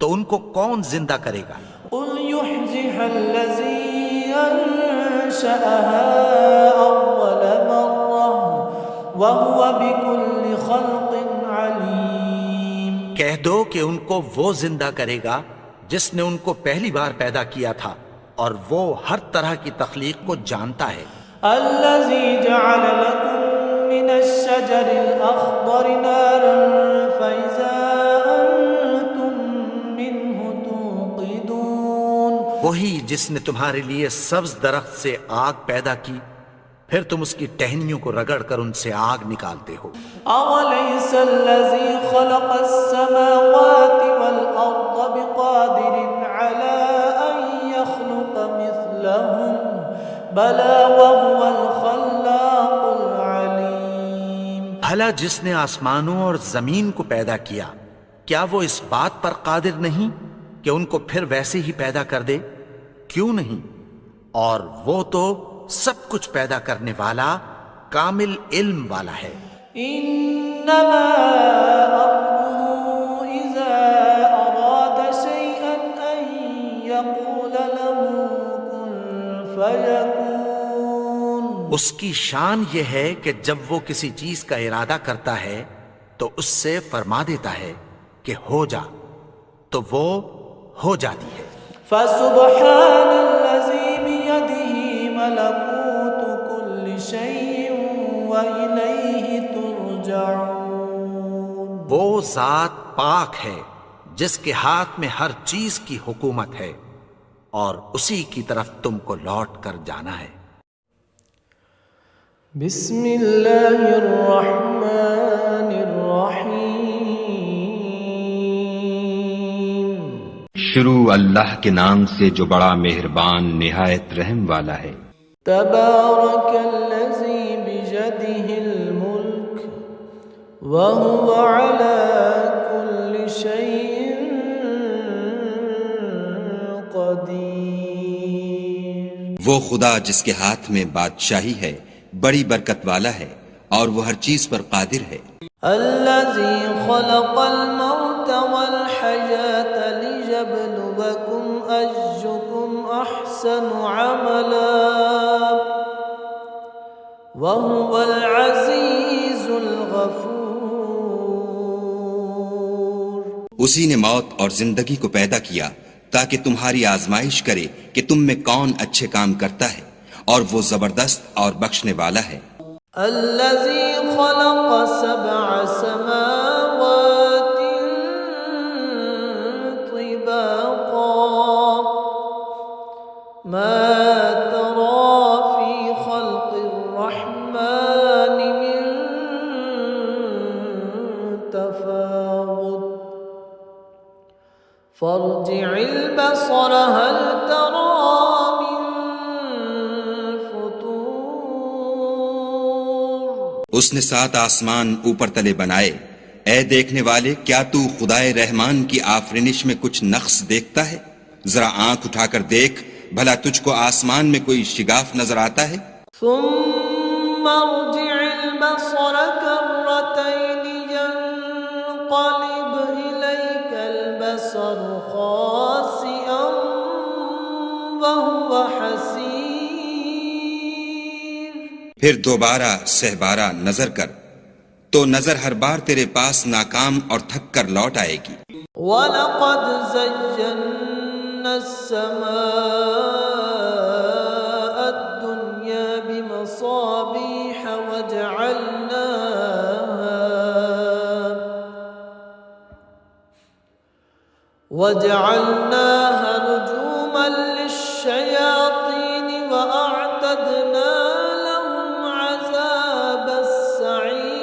تو ان کو کون زندہ کرے گا؟ قل يحييها الذي أنشأها أول مرة وهو بكل خلق عليم کہہ دو کہ ان کو وہ زندہ کرے گا جس نے ان کو پہلی بار پیدا کیا تھا اور وہ ہر طرح کی تخلیق کو جانتا ہے۔ الذي جعل لكم من الشجر الأخضر نارا فإذا أنتم منه توقدون وہی جس نے تمہارے لیے سبز درخت سے آگ پیدا کی پھر تم اس کی ٹہنیوں کو رگڑ کر ان سے آگ نکالتے ہو۔ أوليس الذي خلق السماوات والأرض بقادر على أن يخلق مثلهم بلى وهو الخلاق العليم بھلا جس نے آسمانوں اور زمین کو پیدا کیا کیا وہ اس بات پر قادر نہیں کہ ان کو پھر ویسے ہی پیدا کر دے؟ کیوں نہیں؟ اور وہ تو سب کچھ پیدا کرنے والا کامل علم والا ہے۔ إنما أمره إذا أراد شيئا أن يقول له كن فيكون اس کی شان یہ ہے کہ جب وہ کسی چیز کا ارادہ کرتا ہے تو اس سے فرما دیتا ہے کہ ہو جا، تو وہ ہو جاتی ہے۔ فسبحان الذي بيده ملكوت كل شيء وإليه ترجعون وہ ذات پاک ہے جس کے ہاتھ میں ہر چیز کی حکومت ہے اور اسی کی طرف تم کو لوٹ کر جانا ہے۔ بسم اللہ الرحمن الرحیم شروع اللہ کے نام سے جو بڑا مہربان نہایت رحم والا ہے۔ تبارک الذی بجدہ الملک وهو على كل شيء قدیر وہ خدا جس کے ہاتھ میں بادشاہی ہے بڑی برکت والا ہے اور وہ ہر چیز پر قادر ہے۔ الذي خلق الموت والحياة ليبلوكم أيكم أحسن عملا وهو العزيز الغفور اسی نے موت اور زندگی کو پیدا کیا تاکہ تمہاری آزمائش کرے کہ تم میں کون اچھے کام کرتا ہے، اور وہ زبردست اور بخشنے والا ہے۔ الذي خلق سبع سماوات طباقا ما ترى في خلق الرحمن من تفاوت فارجع البصر هل ترى اس نے 7 آسمان اوپر تلے بنائے، اے دیکھنے والے کیا تو خدائے رحمان کی آفرینش میں کچھ نقص دیکھتا ہے؟ ذرا آنکھ اٹھا کر دیکھ بھلا تجھ کو آسمان میں کوئی شگاف نظر آتا ہے؟ ثم ارجع البصر كرتين ينقلب إليك البصر خاسئا وهو حسير پھر دوبارہ سہبارہ نظر کر، تو نظر ہر بار تیرے پاس ناکام اور تھک کر لوٹ آئے گی۔ وَلَقَدْ زَيَّنَّا السَّمَاءَ الدُّنْيَا بِمَصَابِيحَ وَجَعَلْنَاهَا رُجُومًا لِلشَّيَاطِينِ وَأَعْتَدْنَا لَهُمْ عَذَابَ السَّعِيرِ۔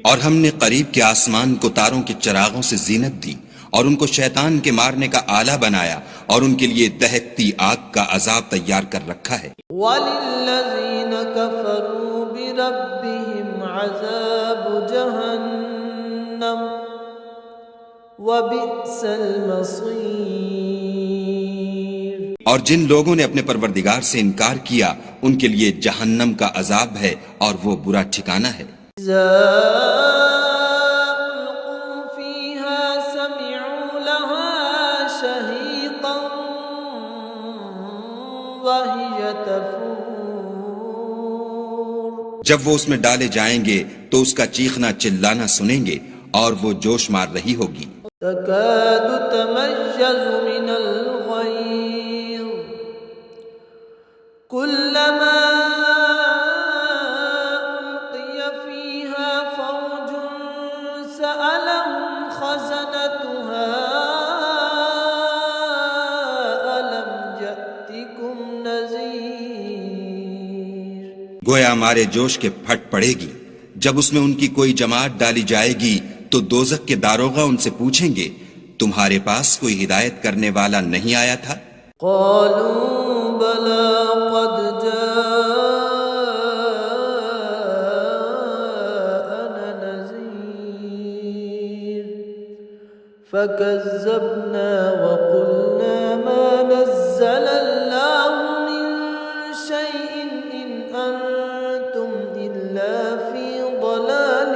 اور ہم نے قریب کے آسمان کو تاروں کے چراغوں سے زینت دی اور ان کو شیطان کے مارنے کا آلہ بنایا اور ان کے لیے دہکتی آگ کا عذاب تیار کر رکھا ہے۔ وَلِلَّذِينَ كَفَرُوا بِرَبِّهِمْ عَذَابُ جَهَنَّمَ وَبِئْسَ الْمَصِيرُ۔ اور جن لوگوں نے اپنے پروردگار سے انکار کیا ان کے لیے جہنم کا عذاب ہے اور وہ برا ٹھکانہ ہے۔ إِذَا أُلْقُوا فِيهَا سَمِعُوا لَهَا شَهِيقًا وَهِيَ تَفُورُ۔ جب وہ اس میں ڈالے جائیں گے تو اس کا چیخنا چلانا سنیں گے اور وہ جوش مار رہی ہوگی۔ تَكَادُ تَمَيَّزُ مِنَ الْغَيْظِ كُلَّمَا أُلْقِيَ فِيهَا فَوْجٌ سَأَلَهُمْ خَزَنَتُهَا أَلَمْ يَأْتِكُمْ نَذِيرٌ۔ گویا ہمارے جوش کے پھٹ پڑے گی جب اس میں ان کی کوئی جماعت ڈالی جائے گی تو دوزخ کے داروغہ ان سے پوچھیں گے تمہارے پاس کوئی ہدایت کرنے والا نہیں آیا تھا؟ قالوا بلى قد جاءنا نذير فكذبنا وقلنا ما نزل الله من شيء إن أنتم إلا في ضلال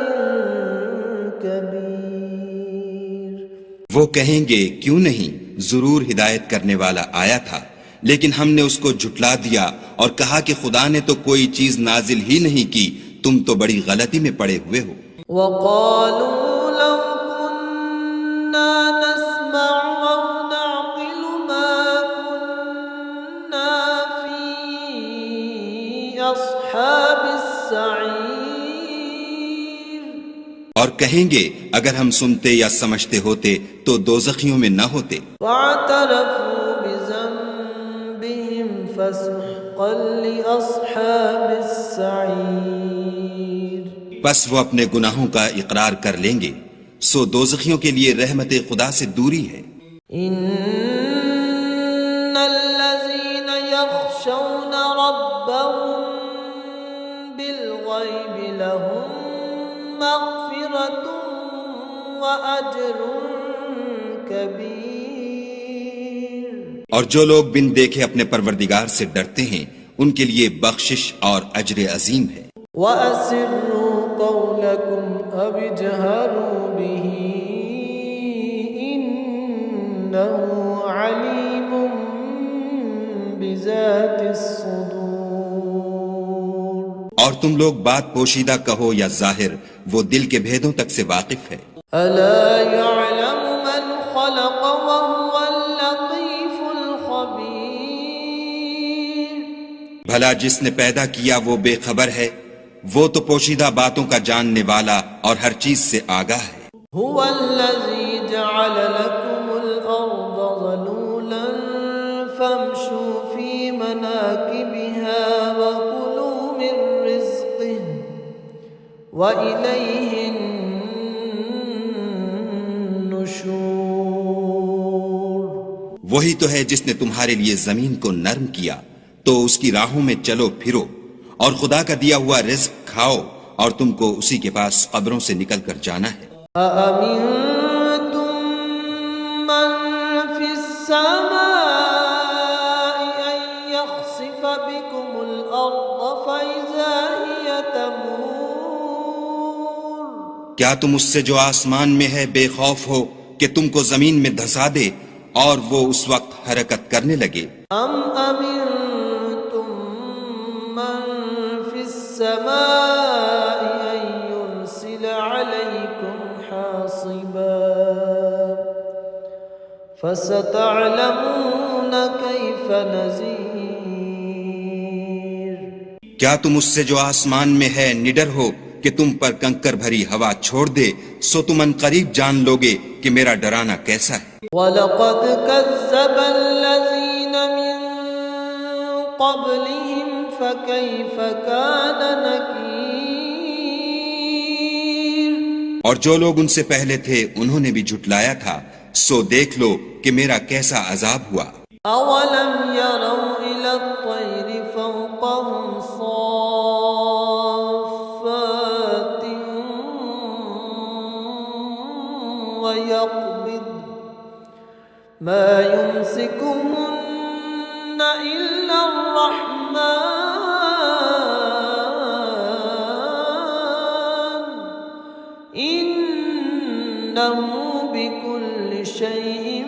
كبير۔ وہ کہیں گے کیوں نہیں، ضرور ہدایت کرنے والا آیا تھا، لیکن ہم نے اس کو جھٹلا دیا اور کہا کہ خدا نے تو کوئی چیز نازل ہی نہیں کی، تم تو بڑی غلطی میں پڑے ہوئے ہو۔ وقالوا لو كنا نسمع أو نعقل ما كنا في أصحاب السعير۔ اور کہیں گے اگر ہم سنتے یا سمجھتے ہوتے تو دوزخیوں میں نہ ہوتے۔ واعترفوا بذنبهم فسحقا لأصحاب السعير۔ بس وہ اپنے گناہوں کا اقرار کر لیں گے، سو دوزخیوں کے لیے رحمت خدا سے دوری ہے۔ ان الذين يخشون ربهم بالغيب لهم مغفرة وأجر كبير۔ اور جو لوگ بن دیکھے اپنے پروردگار سے ڈرتے ہیں ان کے لیے بخشش اور اجر عظیم ہے۔ وَأَسِرُّوا قَوْلَكُمْ أَوِ اجْهَرُوا بِهِ إِنَّهُ عَلِيمٌ بِذَاتِ الصُّدُورِ۔ اور تم لوگ بات پوشیدہ کہو یا ظاہر، وہ دل کے بھیدوں تک سے واقف ہے۔ أَلَا يَعْلَمُ مَنْ خَلَقَ وَهُوَ اللَّطِيفُ الْخَبِيرُ۔ بھلا جس نے پیدا کیا وہ بے خبر ہے، وہ تو پوشیدہ باتوں کا جاننے والا اور ہر چیز سے آگاہ ہے۔ هو الذي جعل لكم الأرض ذلولا فامشوا في مناكبها وكلوا من رزقه وإليه النشور۔ وہی تو ہے جس نے تمہارے لیے زمین کو نرم کیا تو اس کی راہوں میں چلو پھرو اور خدا کا دیا ہوا رزق کھاؤ اور تم کو اسی کے پاس قبروں سے نکل کر جانا ہے۔ أَأَمِنتُم مَّن فِي السَّمَاءِ أَن يَخْسِفَ بِكُمُ الْأَرْضَ فَإِذَا هِيَ تَمُورُ۔ کیا تم اس سے جو آسمان میں ہے بے خوف ہو کہ تم کو زمین میں دھسا دے اور وہ اس وقت حرکت کرنے لگے؟ أَمْ أَمِنتُم مَّن فِي السَّمَاءِ نصبا فستعلمون كيف نذير کیا تم اس سے جو آسمان میں ہے نڈر ہو کہ تم پر کنکر بھری ہوا چھوڑ دے، سو تم ان قریب جان لوگے کہ میرا ڈرانا کیسا ہے۔ وَلَقَدْ كَذَّبَ الَّذِينَ مِن قَبْلِهِمْ فَكَيْفَ كَانَ نَكِيرٌ اور جو لوگ ان سے پہلے تھے انہوں نے بھی جھٹلایا تھا، سو دیکھ لو کہ میرا کیسا عذاب ہوا۔ أَوَلَمْ يَرَوْا إِلَى الطَّيْرِ فَوْقَهُمْ صَافَّاتٍ وَيَقْبِضْنَ مَا يُمْسِكُهُنَّ إِلَّا الرَّحْمَنُ إِنَّهُ بِكُلِّ شَيْءٍ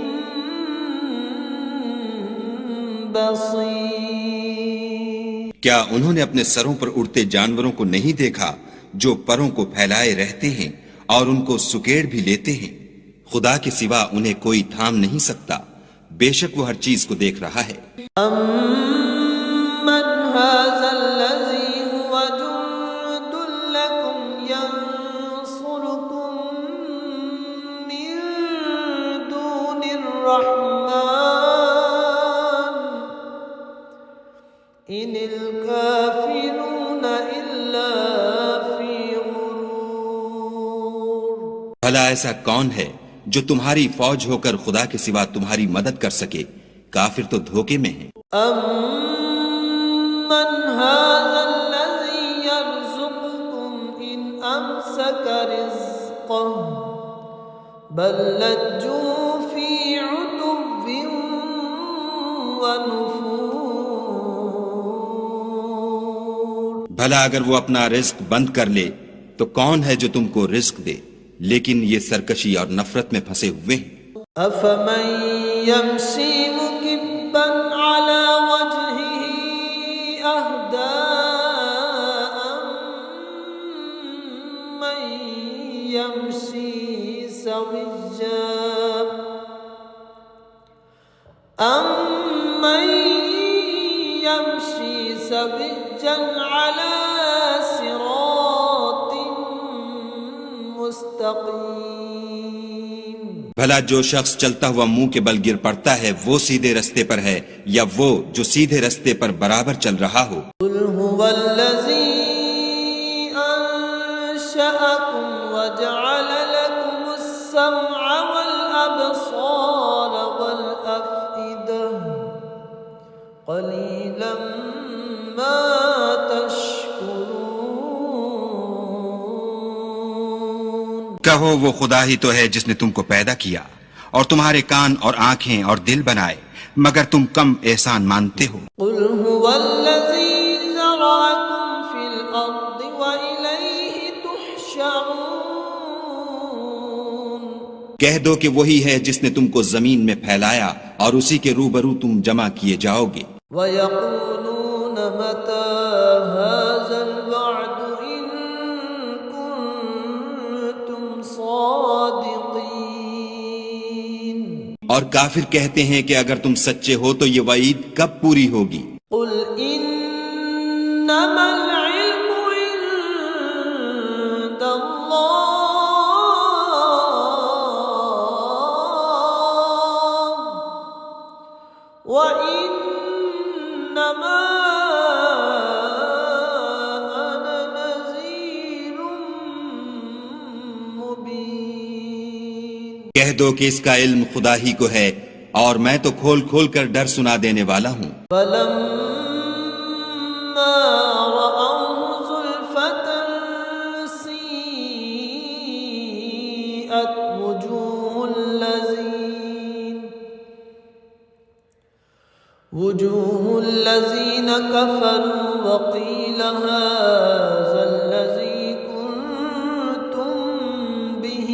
بصیر۔ کیا انہوں نے اپنے سروں پر اڑتے جانوروں کو نہیں دیکھا جو پروں کو پھیلائے رہتے ہیں اور ان کو سکیڑ بھی لیتے ہیں؟ خدا کے سوا انہیں کوئی تھام نہیں سکتا، بے شک وہ ہر چیز کو دیکھ رہا ہے۔ أَمَّنْ هَذَا الَّذِي هُوَ جُندٌ لَكُمْ يَنصُرُكُم مِّن دُونِ الرَّحْمَنِ إِنِ الْكَافِرُونَ إِلَّا فِي غُرُورٍ۔ بھلا ایسا کون ہے جو تمہاری فوج ہو کر خدا کے سوا تمہاری مدد کر سکے؟ کافر تو دھوکے میں ہیں۔ أَمَّنْ هَذَا الَّذِي يَرْزُقُكُمْ إِنْ أَمْسَكَ رِزْقَهُ بَل لَّجُّوا فِي عُتُوٍّ وَنُفُورٍ۔ بھلا اگر وہ اپنا رزق بند کر لے تو کون ہے جو تم کو رزق دے؟ لیکن یہ سرکشی اور نفرت میں پھنسے ہوئے ہیں۔ أَفَمَن يَمْشِي مُكِبًّا عَلَى وَجْهِهِ أَهْدَىٰ أَمَّن يَمْشِي سَوِيًّا عَلَى صِرَاطٍ مستقیم۔ بھلا جو شخص چلتا ہوا منہ کے بل گر پڑتا ہے وہ سیدھے رستے پر ہے یا وہ جو سیدھے رستے پر برابر چل رہا ہو؟ قل هو الذی انشأکم وجعل لکم السمع والابصار والافئدہ قلیلا ما کہو وہ خدا ہی تو ہے جس نے تم کو پیدا کیا اور تمہارے کان اور آنکھیں اور دل بنائے، مگر تم کم احسان مانتے ہو۔ قل هو الذی ذرأکم فی الارض وإلیہ تحشرون۔ کہہ دو کہ وہی ہے جس نے تم کو زمین میں پھیلایا اور اسی کے روبرو تم جمع کیے جاؤ گے۔ وَيَقُولُونَ مَتَى هَذَا الْوَعْدُ إِن كُنتُمْ صَادِقِينَ۔ اور کافر کہتے ہیں کہ اگر تم سچے ہو تو یہ وعید کب پوری ہوگی؟ قُلْ إِنَّمَا الْعِلْمُ عِندَ اللَّهِ وَإِنَّمَا أَنَا نَذِيرٌ مُبِينٌ۔ کہہ دو کہ اس کا علم خدا ہی کو ہے اور میں تو کھول کھول کر ڈر سنا دینے والا ہوں۔ فَلَمَّا رَأَوْهُ زُلْفَةً سِيئَتْ وُجُوهُ الَّذِينَ كَفَرُوا وَقِيلَ هَذَا الَّذِي كُنتُم بِهِ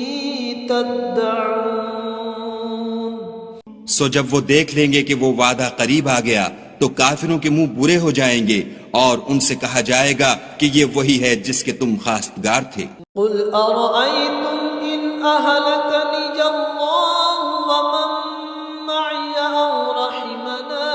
تَدَّعُونَ۔ سو جب وہ دیکھ لیں گے کہ وہ وعدہ قریب آ گیا تو کافروں کے منہ برے ہو جائیں گے اور ان سے کہا جائے گا کہ یہ وہی ہے جس کے تم خواستگار تھے۔ قُلْ أَرَأَيْتُمْ إِنْ أهلكني الله ومن معي أو رحمنا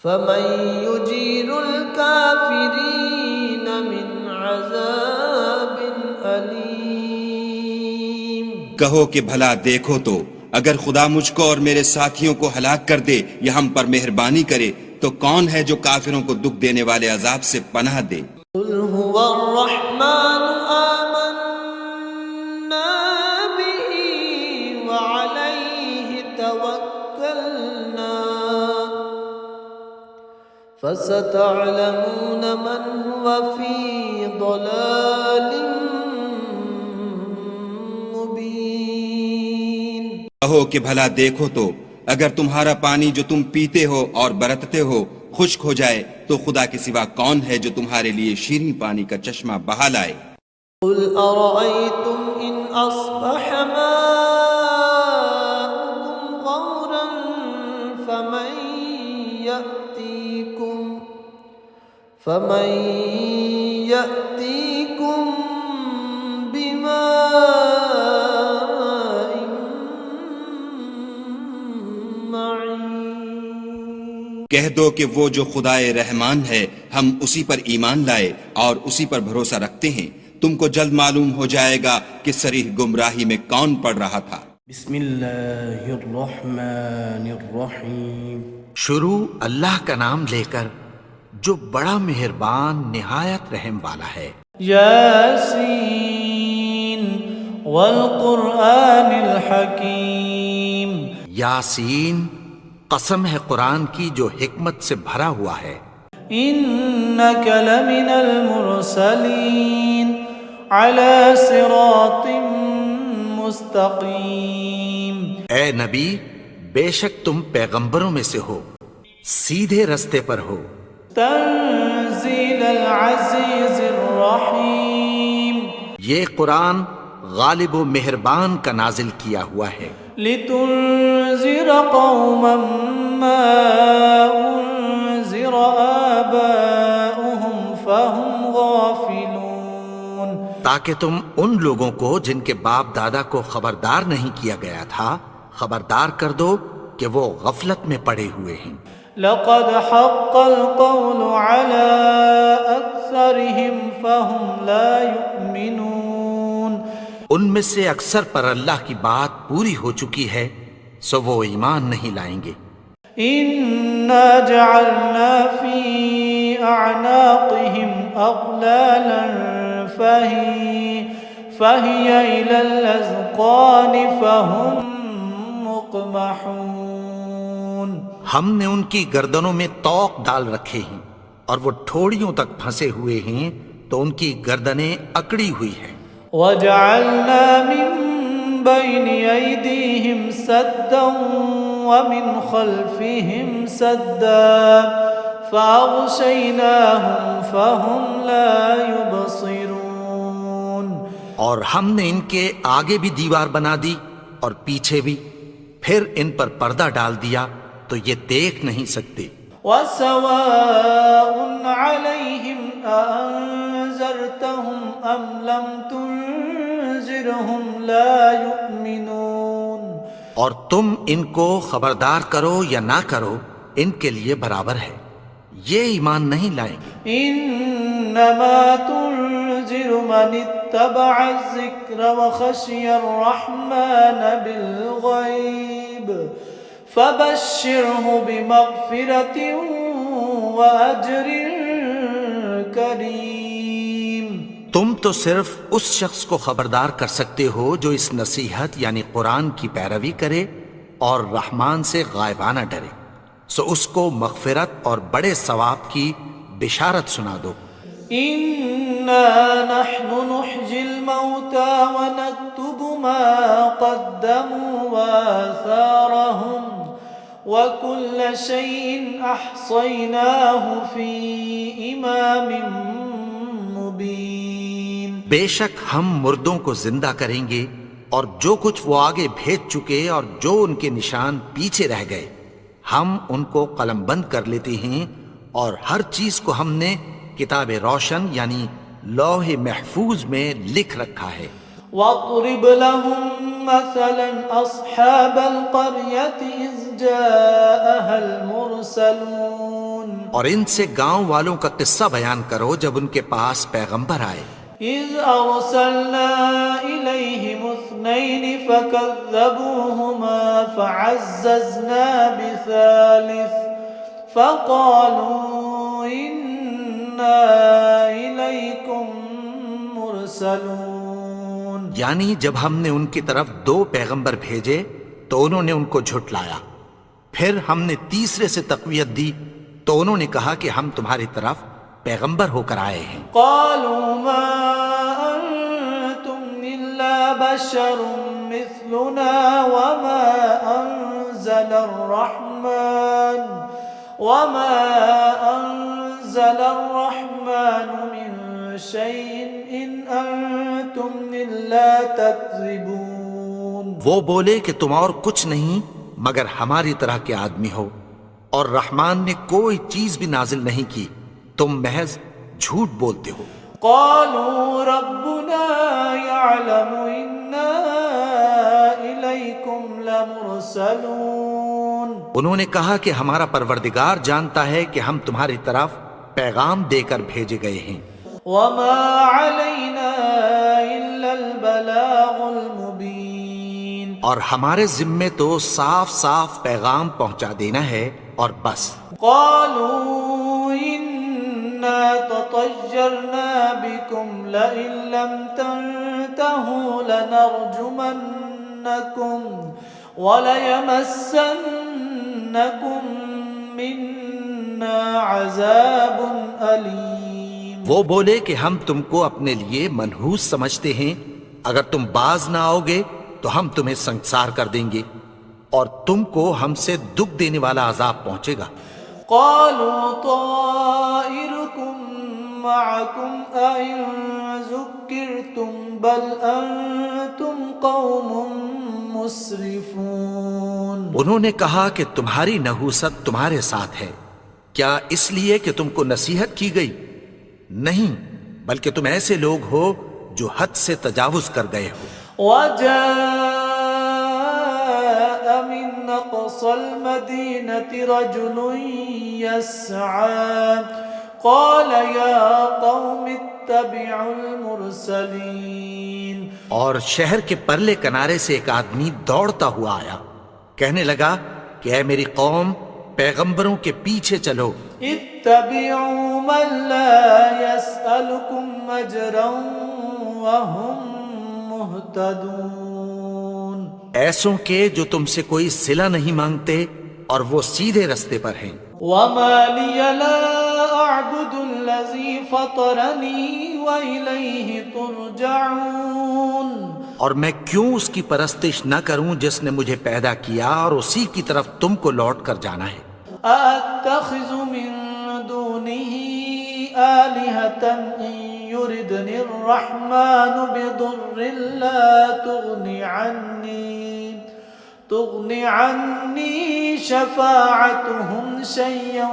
فمن يجير الكافرين من عذاب أليم۔ کہو کہ بھلا دیکھو تو اگر خدا مجھ کو اور میرے ساتھیوں کو ہلاک کر دے یا ہم پر مہربانی کرے تو کون ہے جو کافروں کو دکھ دینے والے عذاب سے پناہ دے؟ قل هو الرحمن آمنا به وعليه توكلنا فستعلمون من هو في ضلال مبين۔ کہو کہ بھلا دیکھو تو اگر تمہارا پانی جو تم پیتے ہو اور برتتے ہو خشک ہو جائے تو خدا کے سوا کون ہے جو تمہارے لیے شیریں پانی کا چشمہ بہا لائے؟ قل أرأيتم إن أصبح ماؤكم غورا فمن يأتيكم بماء معين۔ کہہ دو کہ وہ جو خدائے رحمان ہے ہم اسی پر ایمان لائے اور اسی پر بھروسہ رکھتے ہیں، تم کو جلد معلوم ہو جائے گا کہ صریح گمراہی میں کون پڑ رہا تھا۔ بسم اللہ الرحمن الرحیم۔ شروع اللہ کا نام لے کر جو بڑا مہربان نہایت رحم والا ہے۔ یاسین والقرآن الحکیم۔ یاسین، قسم ہے قرآن کی جو حکمت سے بھرا ہوا ہے۔ انک لمن المرسلین علی صراط مستقیم۔ اے نبی، بے شک تم پیغمبروں میں سے ہو، سیدھے رستے پر ہو۔ تنزیل العزیز الرحیم۔ یہ قرآن غالب و مہربان کا نازل کیا ہوا ہے۔ لتنذر قوما ما انذر آباؤهم فهم غافلون۔ تاکہ تم ان لوگوں کو جن کے باپ دادا کو خبردار نہیں کیا گیا تھا خبردار کر دو کہ وہ غفلت میں پڑے ہوئے ہیں۔ لقد حق القول على أكثرهم فهم لا يؤمنون۔ ان میں سے اکثر پر اللہ کی بات پوری ہو چکی ہے سو وہ ایمان نہیں لائیں گے۔ إنا جعلنا في أعناقهم أغلالا فهي إلى الأذقان فهم مقمحون۔ ہم نے ان کی گردنوں میں طوق ڈال رکھے ہیں اور وہ ٹھوڑیوں تک پھنسے ہوئے ہیں تو ان کی گردنیں اکڑی ہوئی ہیں۔ وجعلنا من بين أيديهم سدا ومن خلفهم سدا فأغشيناهم فهم لا يبصرون۔ اور ہم نے ان کے آگے بھی دیوار بنا دی اور پیچھے بھی، پھر ان پر پردہ ڈال دیا تو یہ دیکھ نہیں سکتے۔ وسواء عليهم أأنذرتهم أم لم تنذرهم لا يؤمنون۔ اور تم ان کو خبردار کرو یا نہ کرو ان کے لیے برابر ہے، یہ ایمان نہیں لائیں گے۔ انما تنذر من اتبع الذکر وخشی الرحمن بالغیب فبشرہ بمغفرۃ واجر کریم۔ تم تو صرف اس شخص کو خبردار کر سکتے ہو جو اس نصیحت یعنی قرآن کی پیروی کرے اور رحمان سے غائبانہ ڈرے، سو اس کو مغفرت اور بڑے ثواب کی بشارت سنا دو۔ انا نحن نحيي الموتى ونكتب ما قدموا وآثارهم وكل شيء احصيناه في امام مبين۔ بے شک ہم مردوں کو زندہ کریں گے اور جو کچھ وہ آگے بھیج چکے اور جو ان کے نشان پیچھے رہ گئے ہم ان کو قلم بند کر لیتے ہیں، اور ہر چیز کو ہم نے کتاب روشن یعنی لوح محفوظ میں لکھ رکھا ہے۔ واضرب لهم مثلا أصحاب القرية إذ جاءها المرسلون اور ان سے گاؤں والوں کا قصہ بیان کرو جب ان کے پاس پیغمبر آئے۔ إذ أرسلنا إليهم اثنين فكذبوهما فعززنا بثالث فقالوا إنا إليكم مرسلون، یعنی جب ہم نے ان کی طرف 2 پیغمبر بھیجے تو انہوں نے ان کو جھٹلایا، پھر ہم نے تیسرے سے تقویت دی تو انہوں نے کہا کہ ہم تمہاری طرف پیغمبر ہو کر آئے ہیں۔ قالوا ما أنتم إلا بشر مثلنا وما أنزل الرحمن من شيء إن أنتم إلا تكذبون۔ وہ بولے کہ تم اور کچھ نہیں مگر ہماری طرح کے آدمی ہو، اور رحمان نے کوئی چیز بھی نازل نہیں کی، تم محض جھوٹ بولتے ہو۔ قالوا ربنا يعلم إنا إليكم لمرسلون، انہوں نے کہا کہ ہمارا پروردگار جانتا ہے کہ ہم تمہاری طرف پیغام دے کر بھیجے گئے ہیں۔ وما علينا إلا البلاغ المبين، اور ہمارے ذمے تو صاف صاف پیغام پہنچا دینا ہے اور بس۔ قالوا إنا تطيرنا بكم لئن لم تنتهوا لنرجمنكم وليمسنكم منا عذاب أليم۔ وہ بولے کہ ہم تم کو اپنے لیے منحوس سمجھتے ہیں، اگر تم باز نہ آؤ گے تو ہم تمہیں سنسار کر دیں گے اور تم کو ہم سے دکھ دینے والا عذاب پہنچے گا۔ قالوا طائركم معكم أئن ذكرتم بل أنتم قوم مسرفون، انہوں نے کہا کہ تمہاری نحوست تمہارے ساتھ ہے، کیا اس لیے کہ تم کو نصیحت کی گئی؟ نہیں، بلکہ تم ایسے لوگ ہو جو حد سے تجاوز کر گئے ہو۔ وجاء من أقصى المدينة رجل يسعى قال يا قوم اتبعوا المرسلين، اور شہر کے پرلے کنارے سے ایک آدمی دوڑتا ہوا آیا، کہنے لگا کہ اے میری قوم، پیغمبروں کے پیچھے چلو۔ اتبعوا من لا يسألكم أجرا وهم مهتدون، ایسوں کے جو تم سے کوئی صلہ نہیں مانگتے اور وہ سیدھے رستے پر ہیں۔ وما لي لا أعبد الذي فطرني وإليه ترجعون، اور میں کیوں اس کی پرستش نہ کروں جس نے مجھے پیدا کیا اور اسی کی طرف تم کو لوٹ کر جانا ہے۔ أأتخذ من دونه آلهة إن يردني الرحمن بضر لا تغني عني شفاعتهم شيئا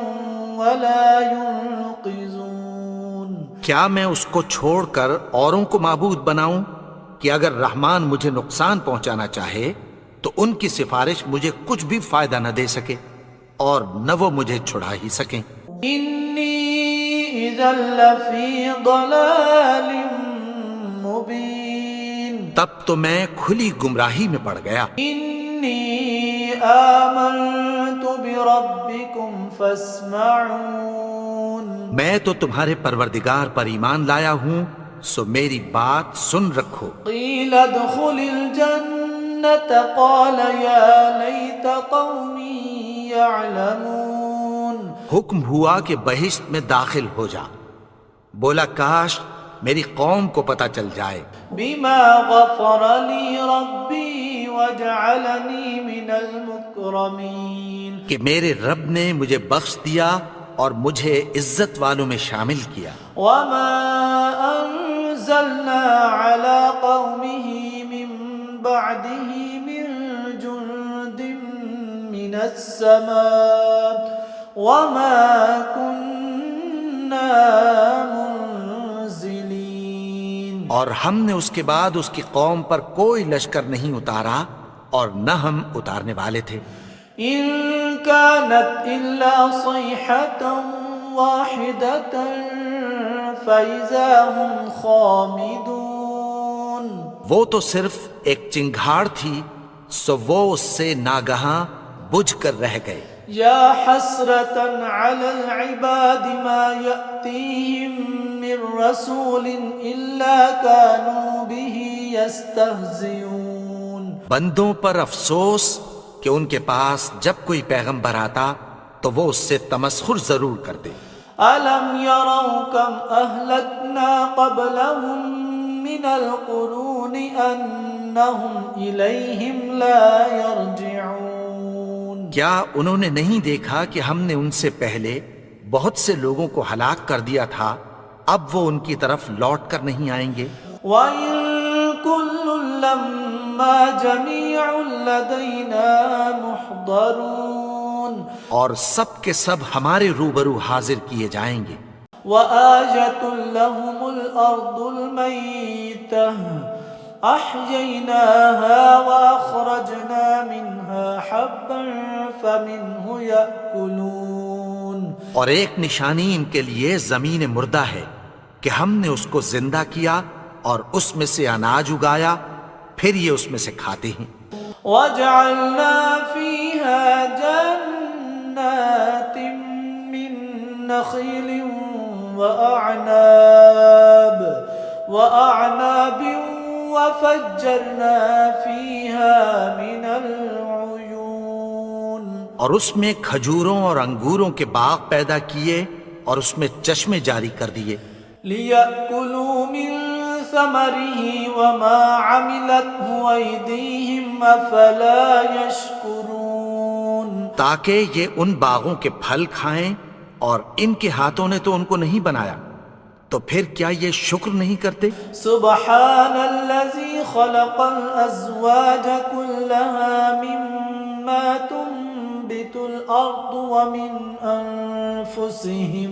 ولا ينقذون، کیا میں اس کو چھوڑ کر اوروں کو معبود بناؤں کہ اگر رحمان مجھے نقصان پہنچانا چاہے تو ان کی سفارش مجھے کچھ بھی فائدہ نہ دے سکے اور نہ وہ مجھے چھڑا ہی سکیں۔ إني إذا لفي ضلال مبين، تب تو میں کھلی گمراہی میں پڑ گیا۔ إني آمنت بربكم فاسمعون، میں تو تمہارے پروردگار پر ایمان لایا ہوں، سو میری بات سن رکھو۔ قيل ادخل الجنة قال يا ليت قومي يعلمون، حکم ہوا کہ بہشت میں داخل ہو جا، بولا کاش میری قوم کو پتہ چل جائے۔ بما غفر لي ربي وجعلني من المكرمين، کہ میرے رب نے مجھے بخش دیا اور مجھے عزت والوں میں شامل کیا۔ وما أنزلنا على قومه من بعده من جند من السماء وما كنا منزلين. اور ہم نے اس کے بعد اس کی قوم پر کوئی لشکر نہیں اتارا اور نہ ہم اتارنے والے تھے. إن كانت إلا صيحة واحدة فإذا هم خامدون. وہ تو صرف ایک چنگھاڑ تھی سو وہ اس سے ناگہاں بجھ کر رہ گئے. يا حسرة على العباد ما يأتيهم من رسول إلا كانوا به يستهزئون. بندوں پر افسوس کہ ان کے پاس جب کوئی پیغمبر آتا تو وہ اس سے تمسخر ضرور کرتے. ألم يروا كم أهلكنا قبلهم من القرون أنهم إليهم لا يرجعون. کیا انہوں نے نہیں دیکھا کہ ہم نے ان سے پہلے بہت سے لوگوں کو ہلاک کر دیا تھا، اب وہ ان کی طرف لوٹ کر نہیں آئیں گے؟ وَإِن كُلٌّ لَمَّا جَمِيعٌ لَدَيْنَا مُحْضَرُونَ. اور سب کے سب ہمارے روبرو حاضر کیے جائیں گے. وَآيَةٌ لَهُمُ الْأَرْضُ الْمَيْتَةُ أَحْيَيْنَاهَا وَأَخْرَجْنَا مِنْهَا حَبًّا فَمِنْهُ يَأْكُلُونَ. اور ایک نشانی ان کے لیے زمین مردہ ہے کہ ہم نے اس کو زندہ کیا اور اس میں سے اناج اگایا، پھر یہ اس میں سے کھاتے ہیں. وَجَعَلْنَا فِيهَا جَنَّاتٍ مِّن نَخِيلٍ وَأَعْنَابٍ وَفَجَّرْنَا فِيهَا مِنَ الْعُيُونِ. اور اس میں کھجوروں اور انگوروں کے باغ پیدا کیے اور اس میں چشمے جاری کر دیے. لِيَأْكُلُوا مِن ثَمَرِهِ وَمَا عَمِلَتْهُ أَيْدِيهِمْ أَفَلَا يَشْكُرُونَ. تاکہ یہ ان باغوں کے پھل کھائیں اور ان کے ہاتھوں نے تو ان کو نہیں بنایا، تو پھر کیا یہ شکر نہیں کرتے؟ سبحان الذي خلق الأزواج كلها مما تنبت الأرض ومن أنفسهم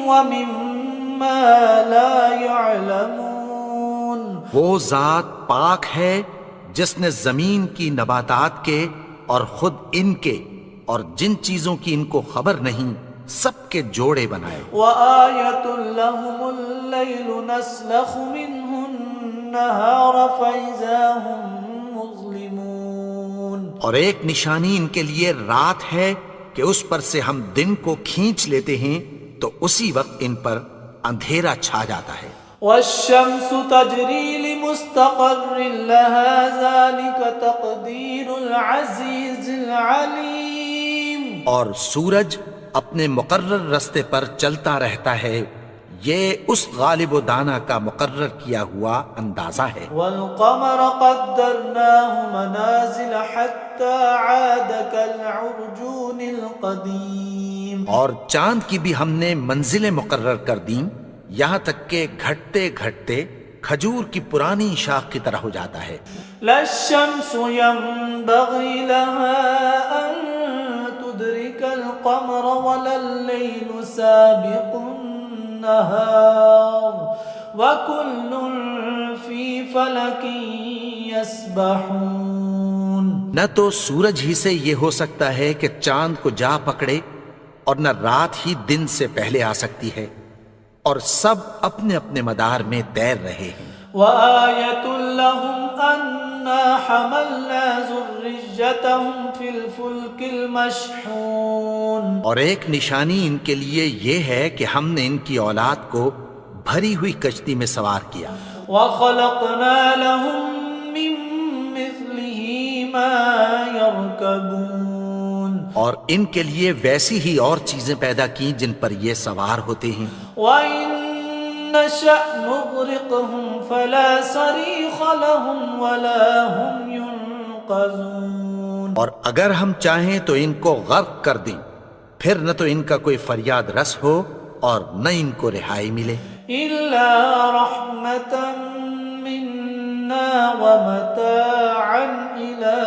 ومما لا يعلمون. وہ ذات پاک ہے جس نے زمین کی نباتات کے اور خود ان کے اور جن چیزوں کی ان کو خبر نہیں سب کے جوڑے بنائے. وَآيَةٌ لَهُمُ اللَّيْلُ نَسْلَخُ مِنْهُ النَّهَارَ فَإِذَا هُمْ مُظْلِمُونَ. اور ایک نشانی ان کے لیے رات ہے کہ اس پر سے ہم دن کو کھینچ لیتے ہیں تو اسی وقت ان پر اندھیرا چھا جاتا ہے. وَالشَّمْسُ تَجْرِي لِمُسْتَقَرٍّ لَهَا ذَلِكَ تَقْدِيرُ الْعَزِيزِ الْعَلِيمِ. اور سورج اپنے مقرر رستے پر چلتا رہتا ہے، یہ اس غالب و دانا کا مقرر کیا ہوا اندازہ ہے. وَالْقَمَرَ قَدَّرْنَاهُ مَنَازِلَ حَتَّى عَادَ كَالْعُرْجُونِ الْقَدِيمِ. اور چاند کی بھی ہم نے منزلیں مقرر کر دیں یہاں تک کہ گھٹتے گھٹتے کھجور کی پرانی شاخ کی طرح ہو جاتا ہے. لَا الشَّمْسُ يَنبَغِي لَهَا أَن تُدْرِكَ الْقَمَرَ وَلَا اللَّيْلُ سَابِقُ النَّهَارِ وَكُلٌّ فِي فَلَكٍ يَسْبَحُونَ. نہ تو سورج ہی سے یہ ہو سکتا ہے کہ چاند کو جا پکڑے اور نہ رات ہی دن سے پہلے آ سکتی ہے، اور سب اپنے اپنے مدار میں تیر رہے ہیں. وَآيَةٌ لَهُمْ أَنَّا حَمَلْنَا ذُرِّيَّتَهُمْ فِي الْفُلْكِ الْمَشْحُونِ. اور ایک نشانی ان کے لیے یہ ہے کہ ہم نے ان کی اولاد کو بھری ہوئی کشتی میں سوار کیا. وَخَلَقْنَا لَهُم مِّن مِّثْلِهِ مَا يَرْكَبُونَ. اور ان کے لیے ویسی ہی اور چیزیں پیدا کی جن پر یہ سوار ہوتے ہیں. وَإِن نَّشَأْ نُغْرِقْهُمْ فَلَا صَرِيخَ لَهُمْ وَلَا هُمْ يُنقَذُونَ. اور اگر ہم چاہیں تو ان کو غرق کر دیں، پھر نہ تو ان کا کوئی فریاد رس ہو اور نہ ان کو رہائی ملے. إِلَّا رَحْمَةً مِّنَّا وَمَتَاعًا إِلَىٰ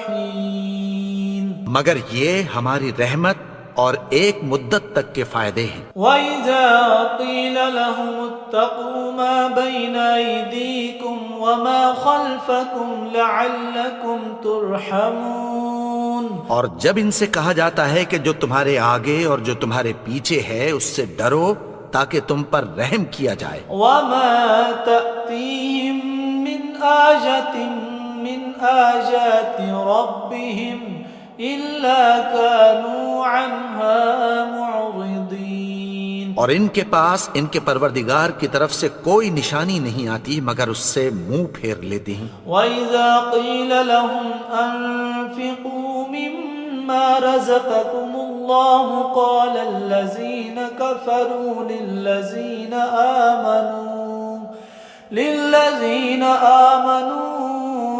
حِينٍ. مگر یہ ہماری رحمت اور ایک مدت تک کے فائدے ہیں۔ وَإِذَا قِيلَ لَهُمُ اتَّقُوا مَا بَيْنَ أَيْدِيكُمْ وَمَا خَلْفَكُمْ لَعَلَّكُمْ تُرْحَمُونَ، اور جب ان سے کہا جاتا ہے کہ جو تمہارے آگے اور جو تمہارے پیچھے ہے اس سے ڈرو تاکہ تم پر رحم کیا جائے۔ وَمَا تَأْتِيهِم مِّنْ آيَةٍ مِّنْ آيَاتِ رَبِّهِمْ إِلَّا كَانُوا عَنْهَا مُعْرِضِينَ، اور ان کے پاس ان کے پروردگار کی طرف سے کوئی نشانی نہیں آتی مگر اس سے منہ پھیر لیتے ہیں۔ وَإِذَا قِيلَ لَهُمْ أَنفِقُوا مِمَّا رَزَقَكُمُ اللَّهُ قَالَ الَّذِينَ كَفَرُوا لِلَّذِينَ آمَنُوا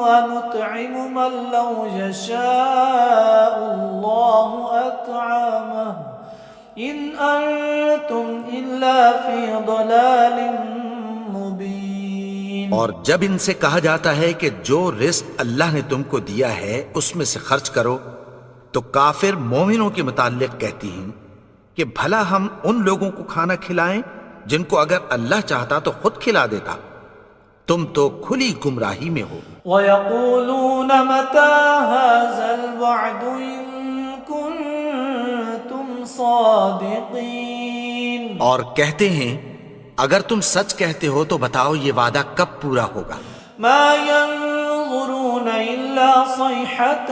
أَنُطْعِمُ مَن لَّوْ يَشَاءُ اللَّهُ أَطْعَمَهُ إِنْ أَنتُمْ إِلَّا فِي ضَلَالٍ مُّبِينٍ، اور جب ان سے کہا جاتا ہے کہ جو رزق اللہ نے تم کو دیا ہے اس میں سے خرچ کرو تو کافر مومنوں کے متعلق کہتی ہیں کہ بھلا ہم ان لوگوں کو کھانا کھلائیں جن کو اگر اللہ چاہتا تو خود کھلا دیتا، تم تو کھلی گمراہی میں ہو۔ وَيَقُولُونَ مَتَى هَذَا الْوَعْدُ إِن كُنتُمْ صَادِقِينَ، اور کہتے ہیں اگر تم سچ کہتے ہو تو بتاؤ یہ وعدہ کب پورا ہوگا۔ مَا يَنظُرُونَ إِلَّا صَيْحَةً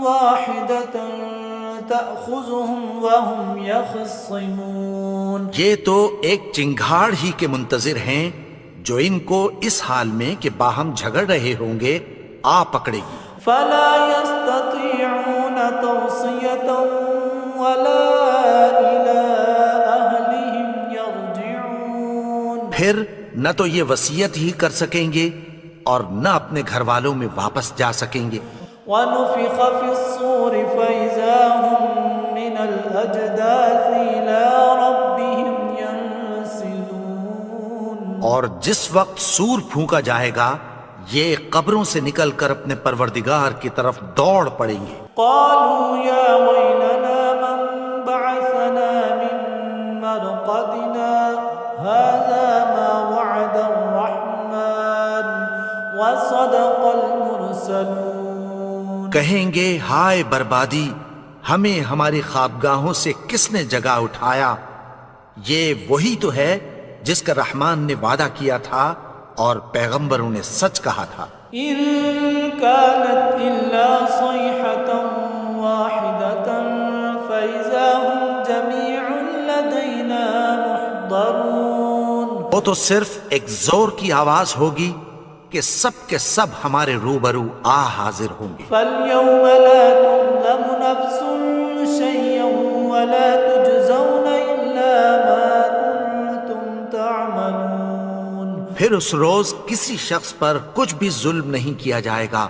وَاحِدَةً تَأْخُذُهُمْ وَهُمْ يَخِصِّمُونَ، یہ تو ایک چنگھاڑ ہی کے منتظر ہیں جو ان کو اس حال میں کہ باہم جھگڑ رہے ہوں گے آ پکڑے گی۔ فَلَا يَسْتَطِيعُونَ تَوْصِيَةً وَلَا إِلَىٰ أَهْلِهِمْ يَرْجِعُونَ، پھر نہ تو یہ وصیت ہی کر سکیں گے اور نہ اپنے گھر والوں میں واپس جا سکیں گے۔ وَنُفِخَ فِي الصُّورِ فَإِذَا هُم مِّنَ الْأَجْدَاثِ إِلَىٰ رَبِّهِمْ يَنسِلُونَ، اور جس وقت سور پھونکا جائے گا یہ قبروں سے نکل کر اپنے پروردگار کی طرف دوڑ پڑیں گے۔ قَالُوا يَا وَيْلَنَا مَن بَعَثَنَا مِن مَّرْقَدِنَا هَٰذَا مَا وَعَدَ الرَّحْمَٰنُ وَصَدَقَ الْمُرْسَلُونَ، کہیں گے ہائے بربادی، ہمیں ہماری خوابگاہوں سے کس نے جگا اٹھایا، یہ وہی تو ہے جس کا رحمان نے وعدہ کیا تھا اور پیغمبروں نے سچ کہا تھا۔ إِن كَانَتْ إِلَّا صَيْحَةً وَاحِدَةً فَإِذَا هُمْ جَمِيعٌ لَّدَيْنَا مُحْضَرُونَ، وہ تو صرف ایک زور کی آواز ہوگی کہ سب کے سب ہمارے روبرو حاضر ہوں گے۔ فَالْيَوْمَ لَا تُظْلَمُ نَفْسٌ شَيْئًا وَلَا تُجْزَوْنَ إِلَّا مَا كُنتُمْ تَعْمَلُونَ، پھر اس روز کسی شخص پر کچھ بھی ظلم نہیں کیا جائے گا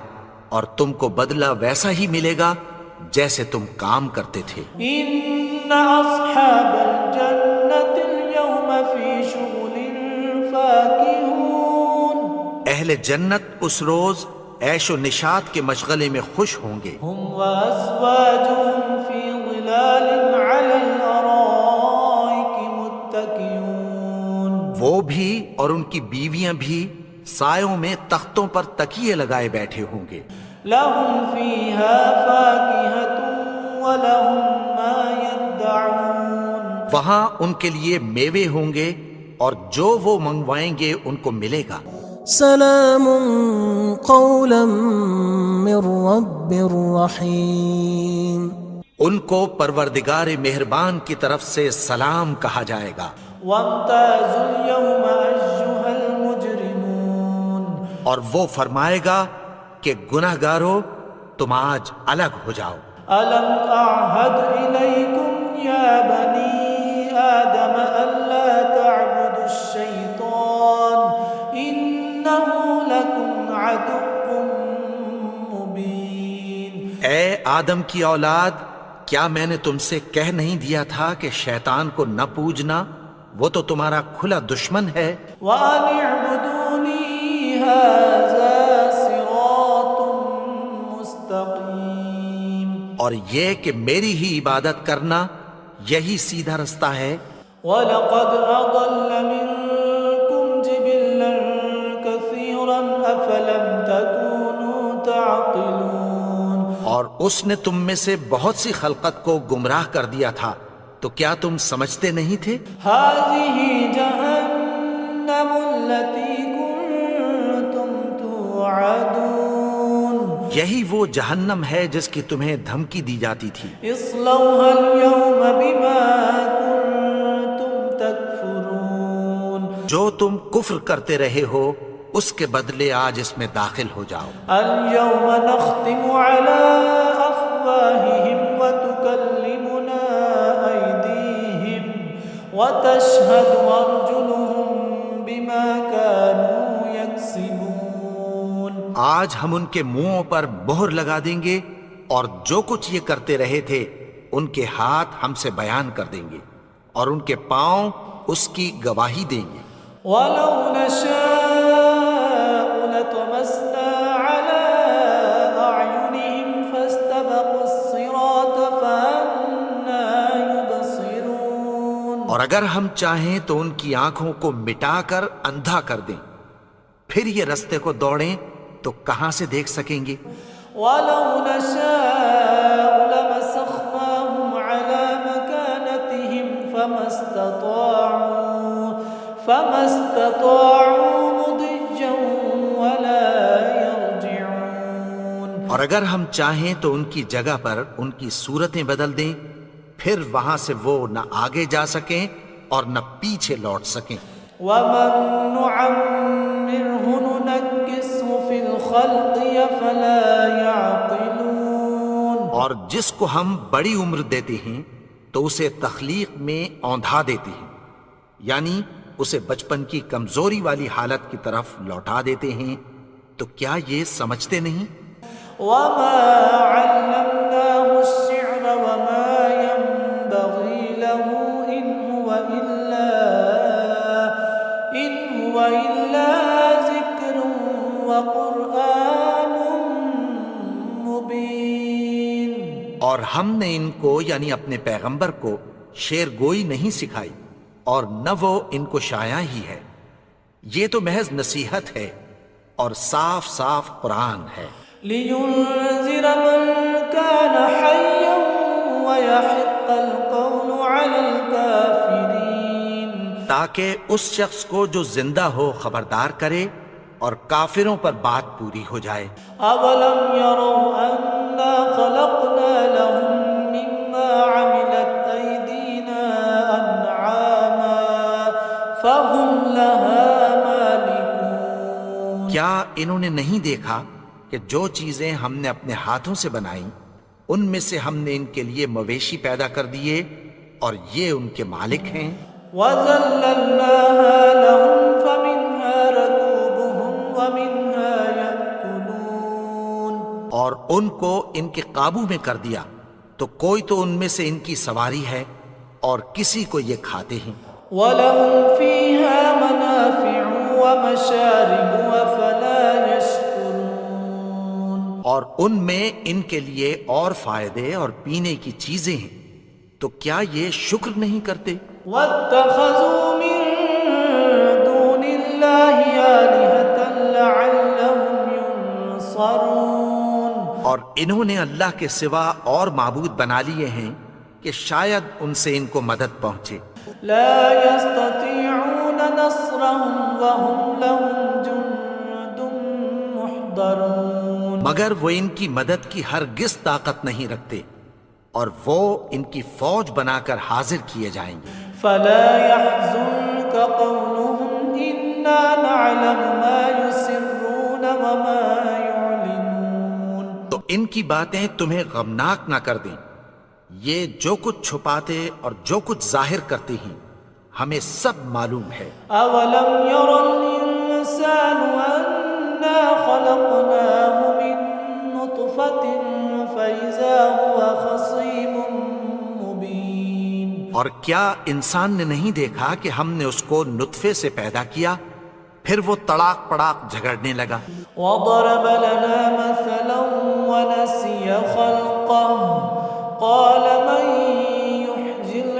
اور تم کو بدلہ ویسا ہی ملے گا جیسے تم کام کرتے تھے۔ إِنَّ أَصْحَابَ الْجَنَّةِ الْيَوْمَ فِي شُغُلٍ فَاكِهُونَ، اہل جنت اس روز عیش و نشاط کے مشغلے میں خوش ہوں گے۔ هُمْ وَأَزْوَاجُهُمْ فِي ظِلَالٍ عَلَى الْأَرَائِكِ مُتَّكِئُونَ، وہ بھی اور ان کی بیویاں بھی سایوں میں تختوں پر تکیے لگائے بیٹھے ہوں گے۔ لَهُمْ فِيهَا فَاكِهَةٌ وَلَهُمْ مَا يَدَّعُونَ، وہاں ان کے لیے میوے ہوں گے اور جو وہ منگوائیں گے ان کو ملے گا۔ سلام قولا من رب رحیم، ان کو پروردگار مہربان کی طرف سے سلام کہا جائے گا۔ وَامْتَازُوا الْيَوْمَ أَيُّهَا الْمُجْرِمُونَ، اور وہ فرمائے گا کہ گناہگارو تم آج الگ ہو جاؤ۔ أَلَمْ أَعْهَدْ إِلَيْكُمْ يَا بَنِي آدَمَ أَلَّا تَعْبُدُوا الشَّيْطَانَ إِنَّهُ لَكُمْ عَدُوٌّ مُّبِينٌ، اے آدم کی اولاد، کیا میں نے تم سے کہہ نہیں دیا تھا کہ شیطان کو نہ پوجنا، وہ تو تمہارا کھلا دشمن ہے۔ وَأَنِ اعْبُدُونِي هَٰذَا صِرَاطٌ مُّسْتَقِيمٌ، اور یہ کہ میری ہی عبادت کرنا یہی سیدھا رستہ ہے۔ وَلَقَدْ أَضَلَّ مِنكُمْ جِبِلًّا كَثِيرًا أَفَلَمْ تَكُونُوا تَعْقِلُونَ، اور اس نے تم میں سے بہت سی خلقت کو گمراہ کر دیا تھا، تو کیا تم سمجھتے نہیں تھے؟ هَذِهِ جَهَنَّمُ الَّتِي كُنتُمْ تُوعَدُونَ، یہی وہ جہنم ہے جس کی تمہیں دھمکی دی جاتی تھی۔ اصلوها اليوم بما كنتم تكفرون، جو تم کفر کرتے رہے ہو اس کے بدلے آج اس میں داخل ہو جاؤ۔ اليوم نختم على أفواههم وتكلمنا أيديهم وتشهد أرجلهم بما كانوا يكسبون، آج ہم ان کے منہوں پر مہر لگا دیں گے، اور جو کچھ یہ کرتے رہے تھے ان کے ہاتھ ہم سے بیان کر دیں گے، اور ان کے پاؤں اس کی گواہی دیں گے۔ ولو نشاء لطمسنا على أعينهم فاستبقوا الصراط فأنى يبصرون، اور اگر ہم چاہیں تو ان کی آنکھوں کو مٹا کر اندھا کر دیں، پھر یہ رستے کو دوڑیں تو کہاں سے دیکھ سکیں گے؟ ولو نشاء لمسخناهم على مكانتهم فما استطاعوا مضجا ولا يرجعون، اور اگر ہم چاہیں تو ان کی جگہ پر ان کی صورتیں بدل دیں، پھر وہاں سے وہ نہ آگے جا سکیں اور نہ پیچھے لوٹ سکیں۔ ومن نعمره ننكسه في الخلق فلا يعقلون، اور جس کو ہم بڑی عمر دیتے ہیں تو اسے تخلیق میں اوندھا دیتے ہیں، یعنی اسے بچپن کی کمزوری والی حالت کی طرف لوٹا دیتے ہیں، تو کیا یہ سمجھتے نہیں؟ وما علمناه الشعر وما ينبغي له إن هو إلا ذكر وقرآن مبين، اور ہم نے ان کو یعنی اپنے پیغمبر کو شعر گوئی نہیں سکھائی، اور نہ وہ ان کو شایع ہی ہے، یہ تو محض نصیحت ہے اور صاف صاف قرآن ہے۔ لينذر من كان حيا ويحق القول على الكافرين، تاکہ اس شخص کو جو زندہ ہو خبردار کرے اور کافروں پر بات پوری ہو جائے۔ أولم يروا أنا خلقنا لهم مما عملت أيدينا أنعاما فهم لها مالكون، کیا انہوں نے نہیں دیکھا کہ جو چیزیں ہم نے اپنے ہاتھوں سے بنائیں ان میں سے ہم نے ان کے لیے مویشی پیدا کر دیے اور یہ ان کے مالک ہیں؟ وَذَلَّلْنَاهَا لَهُمْ فَمِنْهَا رَكُوبُهُمْ وَمِنْهَا يَأْكُلُونَ، اور ان کو ان کے قابو میں کر دیا، تو کوئی تو ان میں سے ان کی سواری ہے اور کسی کو یہ کھاتے ہیں۔ وَلَهُمْ فِيهَا مَنَافِعُ وَمَشَارِبُ أَفَلَا يَشْكُرُونَ، اور ان میں ان کے لیے اور فائدے اور پینے کی چیزیں ہیں، تو کیا یہ شکر نہیں کرتے؟ وَاتَّخَذُوا مِن دُونِ اللَّهِ آلِهَةً لَعَلَّهُمْ يُنصَرُونَ، اور انہوں نے اللہ کے سوا اور معبود بنا لیے ہیں کہ شاید ان سے ان کو مدد پہنچے۔ لا يستطيعون نصرهم وهم لهم جند محضرون، مگر وہ ان کی مدد کی ہرگز طاقت نہیں رکھتے، اور وہ ان کی فوج بنا کر حاضر کیے جائیں گے۔ فلا يحزنك قولهم إنا نعلم ما يسرون وما يعلنون، تو ان کی باتیں تمہیں غمناک نہ کر دیں، یہ جو کچھ چھپاتے اور جو کچھ ظاہر کرتے ہیں ہمیں سب معلوم ہے۔ أولم ير الإنسان أنا خلقناه من نطفة فإذا هو خصيم مبين، اور کیا انسان نے نہیں دیکھا کہ ہم نے اس کو نطفے سے پیدا کیا، پھر وہ تڑاک پڑاک جھگڑنے لگا۔ وضرب لنا مثلا ونسي خلقه قال من يحيي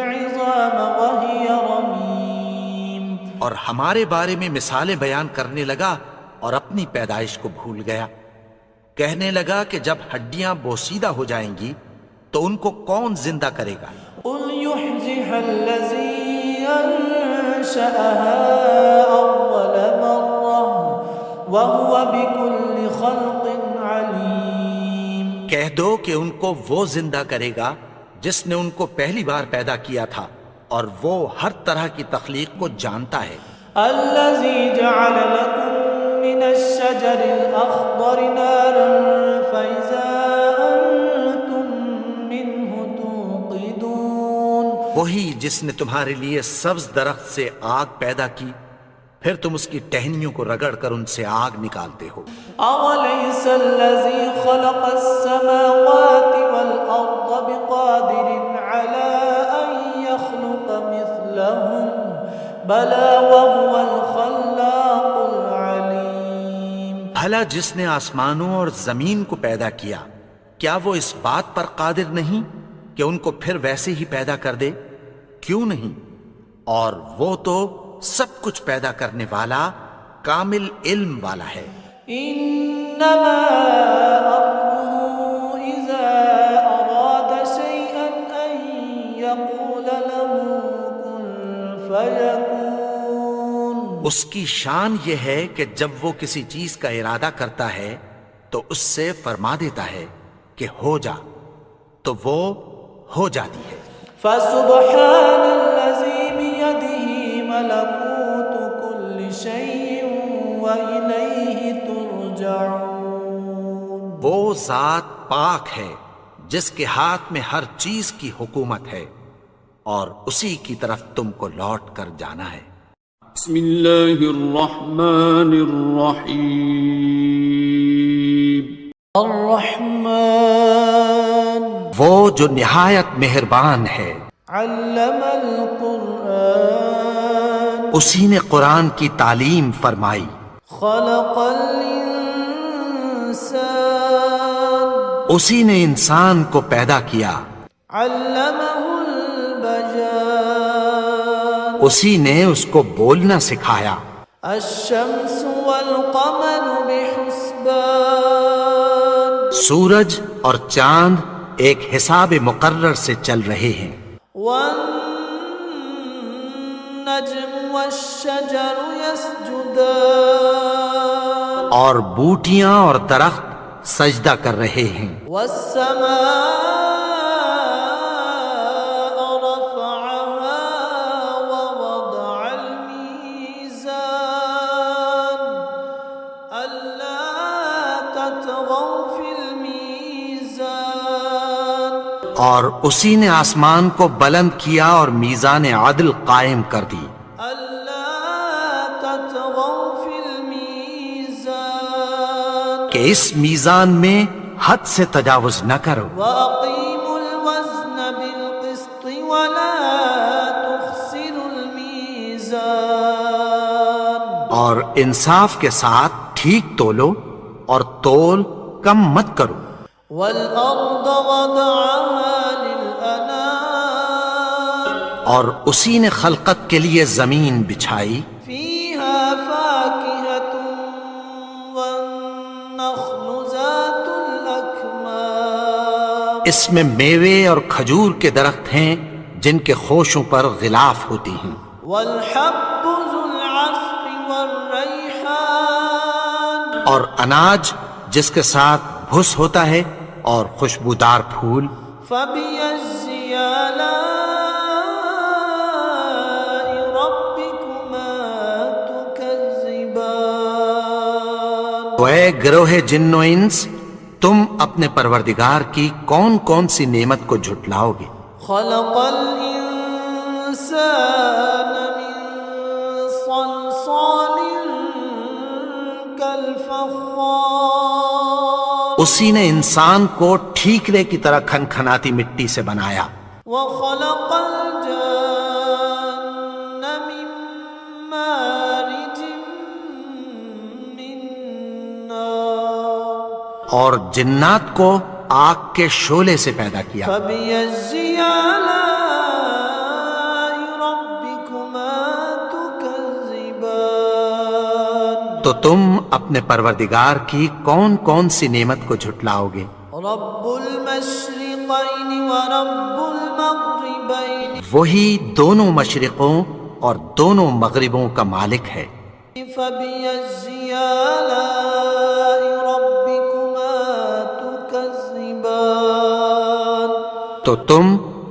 اور ہمارے بارے میں مثالیں بیان کرنے لگا اور اپنی پیدائش کو بھول گیا. کہنے لگا کہ جب ہڈیاں بوسیدہ ہو جائیں گی تو ان کو کون زندہ کرے گا؟ قل يحييها الذي أنشأها أول مرة وهو بكل خلق عليم. کہہ دو کہ ان کو وہ زندہ کرے گا جس نے ان کو پہلی بار پیدا کیا تھا اور وہ ہر طرح کی تخلیق کو جانتا ہے. الذي جعل لكم من الشجر الأخضر نارا فإذا أنتم منه توقدون. وہی جس نے تمہارے لیے سبز درخت سے آگ پیدا کی پھر تم اس کی ٹہنیوں کو رگڑ کر ان سے آگ نکالتے ہو. أوليس الذي خلق السماوات والأرض بقادر على أن يخلق مثلهم بلى وهو الخلاق العليم. بھلا جس نے آسمانوں اور زمین کو پیدا کیا کیا وہ اس بات پر قادر نہیں کہ ان کو پھر ویسے ہی پیدا کر دے؟ کیوں نہیں؟ اور وہ تو سب کچھ پیدا کرنے والا کامل علم والا ہے. إنما أمره إذا أراد شيئا أن يقول له كن فيكون. اس کی شان یہ ہے کہ جب وہ کسی چیز کا ارادہ کرتا ہے تو اس سے فرما دیتا ہے کہ ہو جا تو وہ ہو جاتی ہے. فسبحان الذي بيده ملكوت كل شيء وإليه ترجعون. وہ ذات پاک ہے جس کے ہاتھ میں ہر چیز کی حکومت ہے اور اسی کی طرف تم کو لوٹ کر جانا ہے. بسم اللہ الرحمن الرحیم. الرحمن وہ جو نہایت مہربان ہے. علم القرآن اسی نے قرآن کی تعلیم فرمائی. خلق الانسان اسی نے انسان کو پیدا کیا. علمه البيان اسی نے اس کو بولنا سکھایا. الشمس والقمر بحسبان سورج اور چاند ایک حساب مقرر سے چل رہے ہیں. والنجم والشجر يسجدان اور بوٹیاں اور درخت سجدہ کر رہے ہیں. والسماء رفعها ووضع الميزان ألا تطغوا في الميزان. اور اسی نے آسمان کو بلند کیا اور میزان عدل قائم کر دی. ألا تطغوا في الميزان کہ اس میزان میں حد سے تجاوز نہ کرو. وأقيموا الوزن بالقسط ولا تخسروا الميزان. اور انصاف کے ساتھ ٹھیک تولو اور تول کم مت کرو. والأرض وضعها للأنام اور اسی نے خلقت کے لیے زمین بچھائی. فيها فاكهة والنخل ذات الأكمام. اس میں میوے اور کھجور کے درخت ہیں جن کے خوشوں پر غلاف ہوتی ہیں. والحب ذو العصف والريحان اور اناج جس کے ساتھ بھس ہوتا ہے اور خوشبودار پھول. فبأي آلاء ربكما تكذبان. تو اے گروہ جن و انس تم اپنے پروردگار کی کون کون سی نعمت کو جھٹلاؤ گے؟ خلق الإنسان من صلصال كالفخار. اسی نے انسان کو ٹھیکرے کی طرح کھنکھناتی مٹی سے بنایا. وخلق الجن من مارج من نار. اور جنات کو آگ کے شعلے سے پیدا کیا. فبأي آلاء ربكما تكذبان. تو تم اپنے پروردگار کی کون کون سی نعمت کو جھٹلاؤ گے؟ رب المشرقین ورب المغربین وہی دونوں مشرقوں اور دونوں مغربوں کا مالک ہے۔ فبأي آلاء ربكما تكذبان تو تم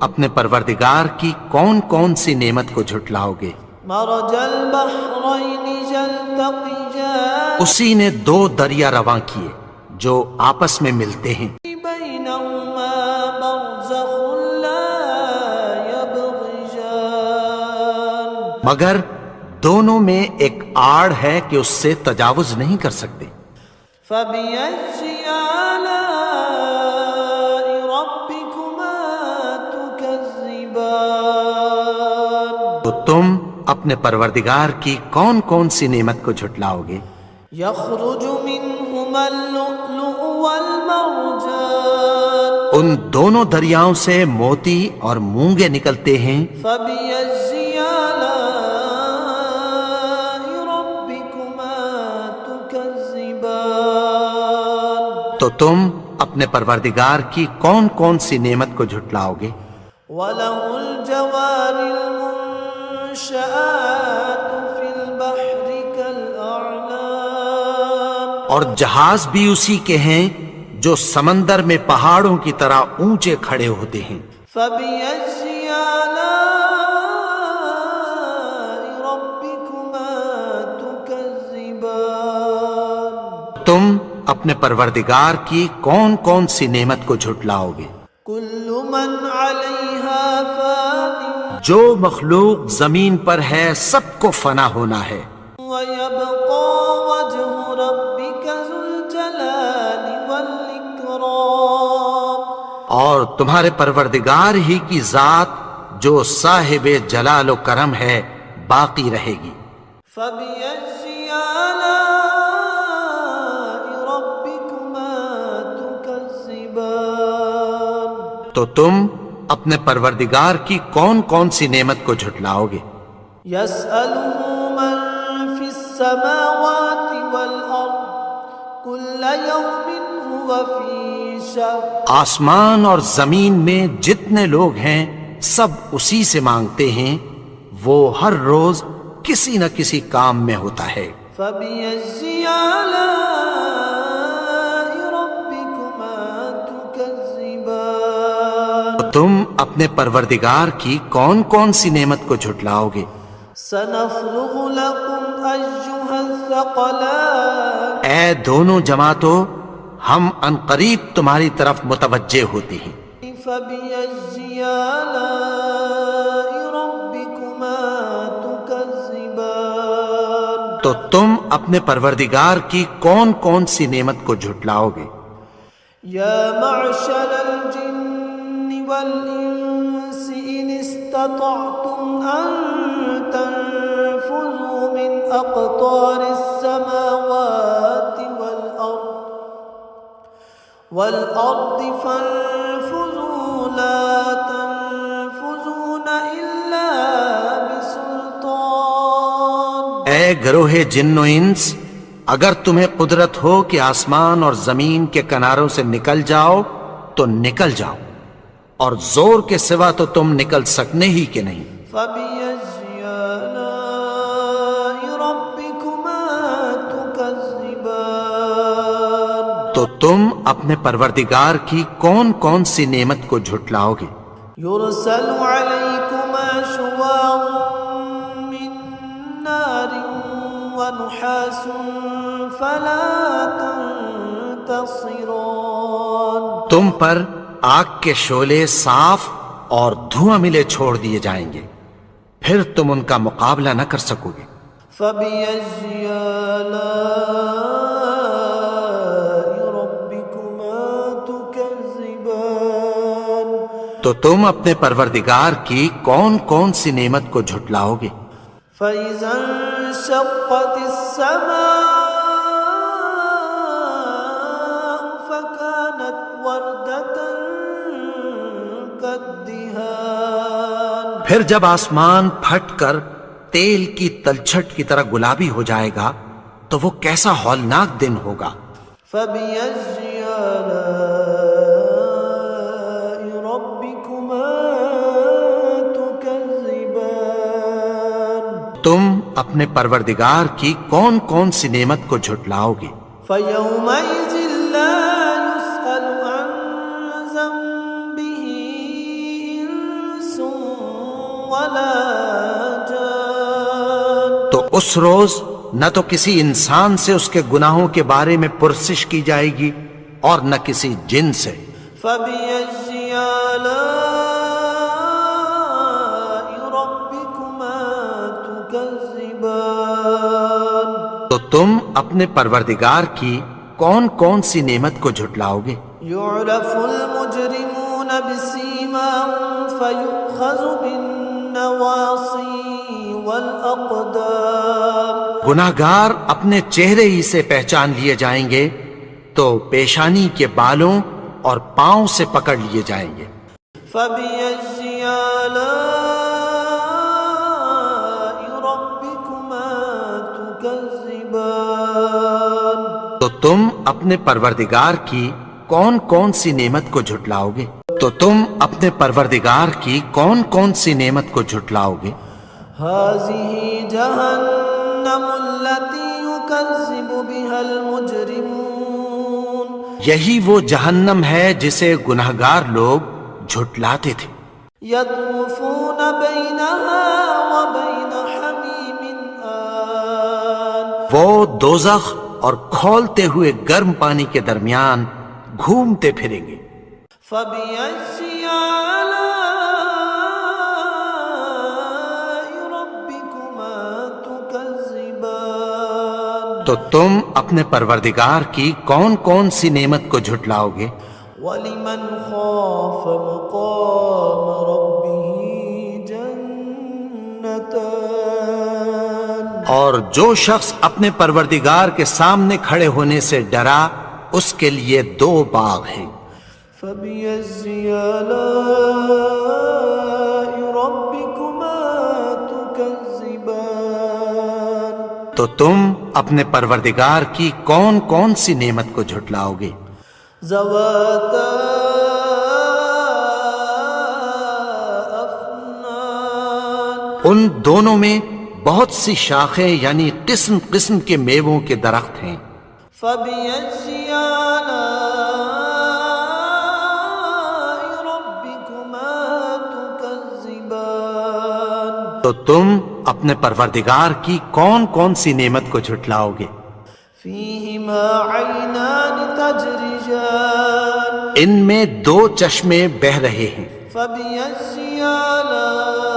اپنے پروردگار کی کون کون سی نعمت کو جھٹلاؤ گے؟ مرج البحرین یلتقیان اسی نے دو دریا رواں کیے جو آپس میں ملتے ہیں، بینہما برزخ لا یبغیان مگر دونوں میں ایک آڑ ہے کہ اس سے تجاوز نہیں کر سکتے۔ فبأي آلاء ربكما تكذبان تو تم اپنے پروردگار کی کون کون سی نعمت کو جھٹلاؤ گے؟ یخرج منهما اللؤلؤ والمرجان ان دونوں دریاؤں سے موتی اور مونگے نکلتے ہیں۔ فبأي آلاء ربكما تكذبان تو تم اپنے پروردگار کی کون کون سی نعمت کو جھٹلاؤ گے؟ وله الجوار المنشآت في البحر كالأعلام اور جہاز بھی اسی کے ہیں جو سمندر میں پہاڑوں کی طرح اونچے کھڑے ہوتے ہیں۔ فبأي آلاء ربكما تكذبان تم اپنے پروردگار کی کون کون سی نعمت کو جھٹلاؤ گے؟ كل من عليها فان جو مخلوق زمین پر ہے سب کو فنا ہونا ہے، ويبقى وجه ربك ذو الجلال والإكرام اور تمہارے پروردگار ہی کی ذات جو صاحب جلال و کرم ہے باقی رہے گی۔ فبأي آلاء ربكما تكذبان تو تم اپنے پروردگار کی کون کون سی نعمت کو جھٹلاؤ گے؟ يسأله من في السماوات والأرض كل يوم هو في شأن آسمان اور زمین میں جتنے لوگ ہیں سب اسی سے مانگتے ہیں، وہ ہر روز کسی نہ کسی کام میں ہوتا ہے۔ فبأي آلاء ربكما تكذبان تم اپنے پروردگار کی کون کون سی نعمت کو جھٹلاؤ گے؟ سنفرغ لكم أيها الثقلان اے دونوں جماعتوں، ہم عنقریب تمہاری طرف متوجہ ہوتے ہیں۔ فبأي آلاء ربكما تكذبان تو تم اپنے پروردگار کی کون کون سی نعمت کو جھٹلاؤ گے؟ يا معشر الجن والإنس إن استطعتم أن تنفذوا من أقطار السماوات والأرض فانفذوا لا تنفذون إلا بسلطان اے گروہ جن و انس، اگر تمہیں قدرت ہو کہ آسمان اور زمین کے کناروں سے نکل جاؤ تو نکل جاؤ، اور زور کے سوا تو تم نکل سکنے ہی کے نہیں۔ فبأي آلاء ربكما تكذبان تو تم اپنے پروردگار کی کون کون سی نعمت کو جھٹلاؤ گے؟ يرسل عليكما شواظ من نار ونحاس فلا تنتصران تم پر آگ کے شعلے صاف اور دھواں ملے چھوڑ دیے جائیں گے، پھر تم ان کا مقابلہ نہ کر سکو گے۔ فبأي آلاء ربكما تكذبان تو تم اپنے پروردگار کی کون کون سی نعمت کو جھٹلاؤ گے؟ فإذا انشقت السماء فكانت وردة كالدهان پھر جب آسمان پھٹ کر تیل کی تلچھٹ کی طرح گلابی ہو جائے گا تو وہ کیسا ہولناک دن ہوگا۔ فبأي آلاء ربكما تكذبان تم اپنے پروردگار کی کون کون سی نعمت کو جھٹلاؤ گے؟ فيومئذ لا يسأل عن ذنبه إنس ولا جان تو اس روز نہ تو کسی انسان سے اس کے گناہوں کے بارے میں پرسش کی جائے گی اور نہ کسی جن سے۔ فبأي آلاء ربكما تكذبان تو تم اپنے پروردگار کی کون کون سی نعمت کو جھٹلاؤ گے؟ يعرف المجرمون بسيماهم فيؤخذ بالنواصي والأقدام گناہگار اپنے چہرے ہی سے پہچان لیے جائیں گے تو پیشانی کے بالوں اور پاؤں سے پکڑ لیے جائیں گے۔ فبأي آلاء ربكما تكذبان تو تم اپنے پروردگار کی کون کون سی نعمت کو جھٹلاؤ گے؟ تو تم اپنے پروردگار کی کون کون سی نعمت کو جھٹلاؤ گے؟ هذه جهنم التي يكذب بها المجرمون یہی وہ جہنم ہے جسے گناہگار لوگ جھٹلاتے تھے۔ يطوفون بينها وبين حميم آن وہ دوزخ اور کھولتے ہوئے گرم پانی کے درمیان گھومتے پھریں گے۔ فبأي آلاء ربكما تكذبان تو تم اپنے پروردگار کی کون کون سی نعمت کو جھٹلاؤ گے؟ ولمن خاف مقام ربه جنتان اور جو شخص اپنے پروردگار کے سامنے کھڑے ہونے سے ڈرا اس کے لیے دو باغ ہیں۔ فبأي آلاء ربكما تكذبان تو تم اپنے پروردگار کی کون کون سی نعمت کو جھٹلاؤ گے؟ ذواتا افنان ان دونوں میں بہت سی شاخیں یعنی قسم قسم کے میووں کے درخت ہیں۔ فبأي آلاء ربكما تكذبان تو تم اپنے پروردگار کی کون کون سی نعمت کو جھٹلاؤ گے؟ فيهما عينان تجريان ان میں دو چشمے بہہ رہے ہیں۔ فبأي آلاء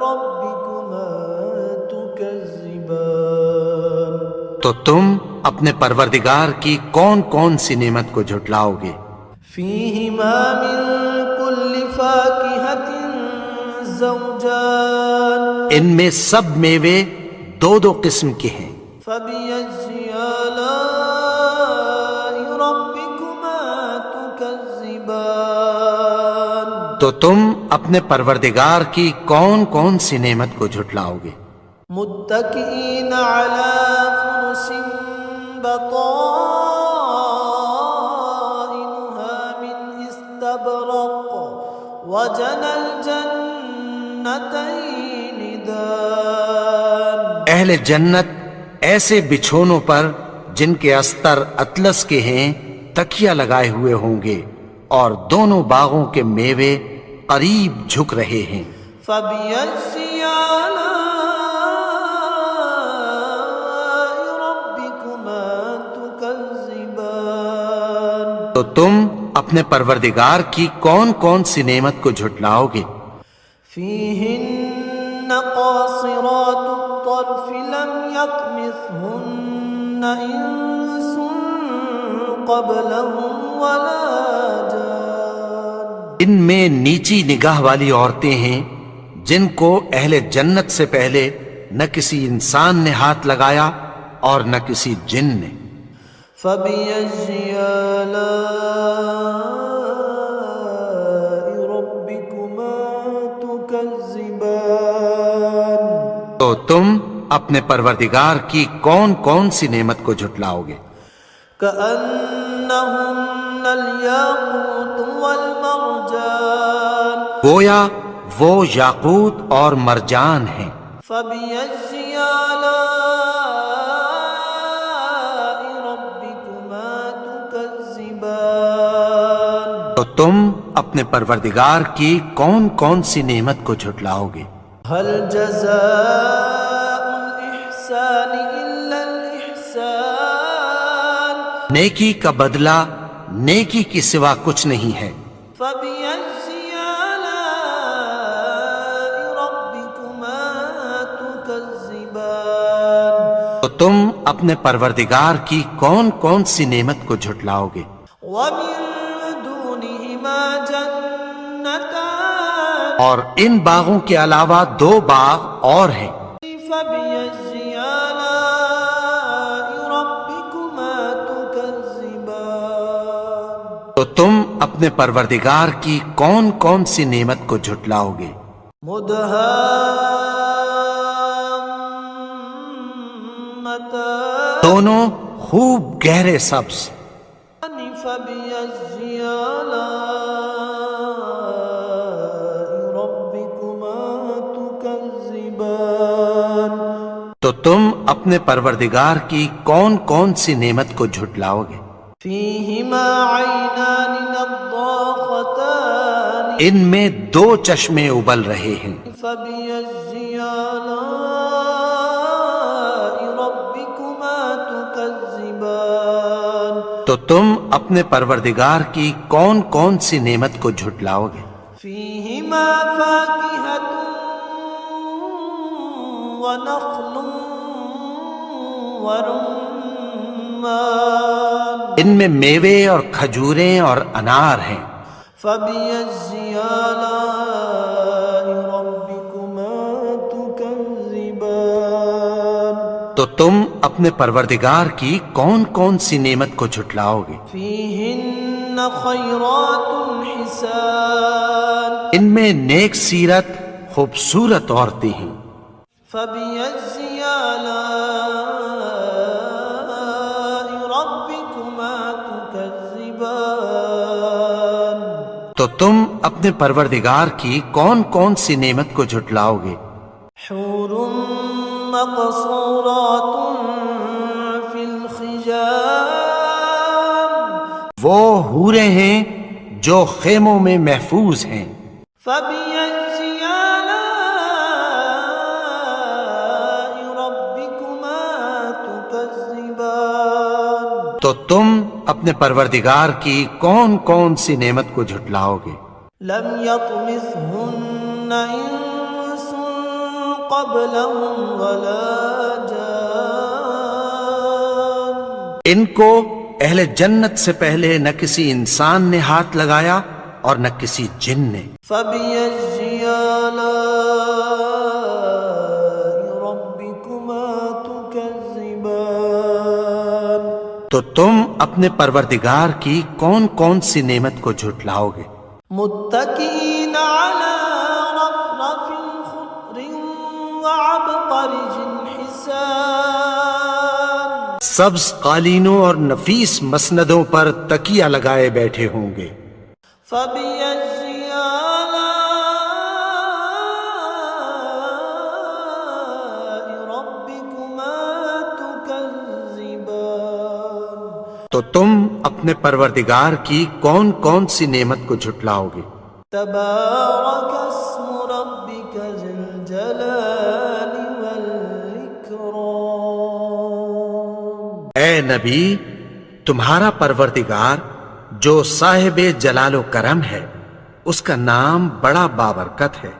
ربكما تكذبان تو تم اپنے پروردگار کی کون کون سی نعمت کو جھٹلاؤ گے؟ فيهما من كل فاكهة زوجان ان میں سب میوے دو دو قسم کے ہیں۔ فبأي آلاء ربكما تكذبان تو تم اپنے پروردگار کی کون کون سی نعمت کو جھٹلاؤ گے؟ متكئين على فرش بطائنها من استبرق وجنى الجنتين دان اہل جنت ایسے بچھونوں پر جن کے استر اطلس کے ہیں تکیہ لگائے ہوئے ہوں گے اور دونوں باغوں کے میوے قریب جھک رہے ہیں۔ فبأي آلاء ربكما تكذبان تو تم اپنے پروردگار کی کون کون سی نعمت کو جھٹلاؤ گے؟ فيهن قاصرات الطرف لم يطمثهن إنس قبلهم ولا جان ان میں نیچی نگاہ والی عورتیں ہیں جن کو اہل جنت سے پہلے نہ کسی انسان نے ہاتھ لگایا اور نہ کسی جن نے۔ فبأي آلاء ربكما تكذبان تو تم اپنے پروردگار کی کون کون سی نعمت کو جھٹلاؤ گے؟ كأنهن الياقوت والمرجان گویا وہ یاقوت اور مرجان ہیں۔ فبأي آلاء ربكما تكذبان تو تم اپنے پروردگار کی کون کون سی نعمت کو جھٹلاؤ گے؟ هل جزاء الإحسان إلا الإحسان نیکی کا بدلہ نیکی کی سوا کچھ نہیں ہے۔ فبأي آلاء ربكما تكذبان تو تم اپنے پروردگار کی کون کون سی نعمت کو جھٹلاؤ گے؟ ومن دونهما جنتان اور ان باغوں کے علاوہ دو باغ اور ہیں۔ فبأي آلاء ربكما تكذبان تو تم اپنے پروردگار کی کون کون سی نعمت کو جھٹلاؤ گے؟ مدهامتان دونوں خوب گہرے سبز۔ فبأي آلاء ربكما تكذبان تو تم اپنے پروردگار کی کون کون سی نعمت کو جھٹلاؤ گے؟ فيهما عينان نضاختان ان میں دو چشمے ابل رہے ہیں۔ فبأي آلاء ربكما تكذبان تو تم اپنے پروردگار کی کون کون سی نعمت کو جھٹلاؤ گے؟ فيهما فاكهة ونخل ورمان ان میں میوے اور کھجوریں اور انار ہیں۔ فبأي آلاء ربكما تكذبان تو تم اپنے پروردگار کی کون کون سی نعمت کو جھٹلاؤ گے؟ فيهن خيرات حسان ان میں نیک سیرت خوبصورت عورتیں ہیں۔ فبأي آلاء ربكما تكذبان تو تم اپنے پروردگار کی کون کون سی نعمت کو جھٹلاؤ گے؟ حور مقصورات في الخيام وہ حوریں ہیں جو خیموں میں محفوظ ہیں۔ فبأي آلاء ربكما تكذبان تو تم اپنے پروردگار کی کون کون سی نعمت کو جھٹلاؤ گے؟ لم يطمثهن انس قبلهم ولا جان ان کو اہل جنت سے پہلے نہ کسی انسان نے ہاتھ لگایا اور نہ کسی جن نے۔ فبأي آلاء ربكما تكذبان تو تم اپنے پروردگار کی کون کون سی نعمت کو جھٹلاؤ گے؟ متكئين على رفرف خضر وعبقرج حسان سبز قالینوں اور نفیس مسندوں پر تکیہ لگائے بیٹھے ہوں گے۔ فبأي آلاء ربكما تكذبان تو تم اپنے پروردگار کی کون کون سی نعمت کو جھٹلاؤ گے؟ تبارك اسم ربك ذي الجلال والإكرام اے نبی، تمہارا پروردگار جو صاحب جلال و کرم ہے، اس کا نام بڑا بابرکت ہے۔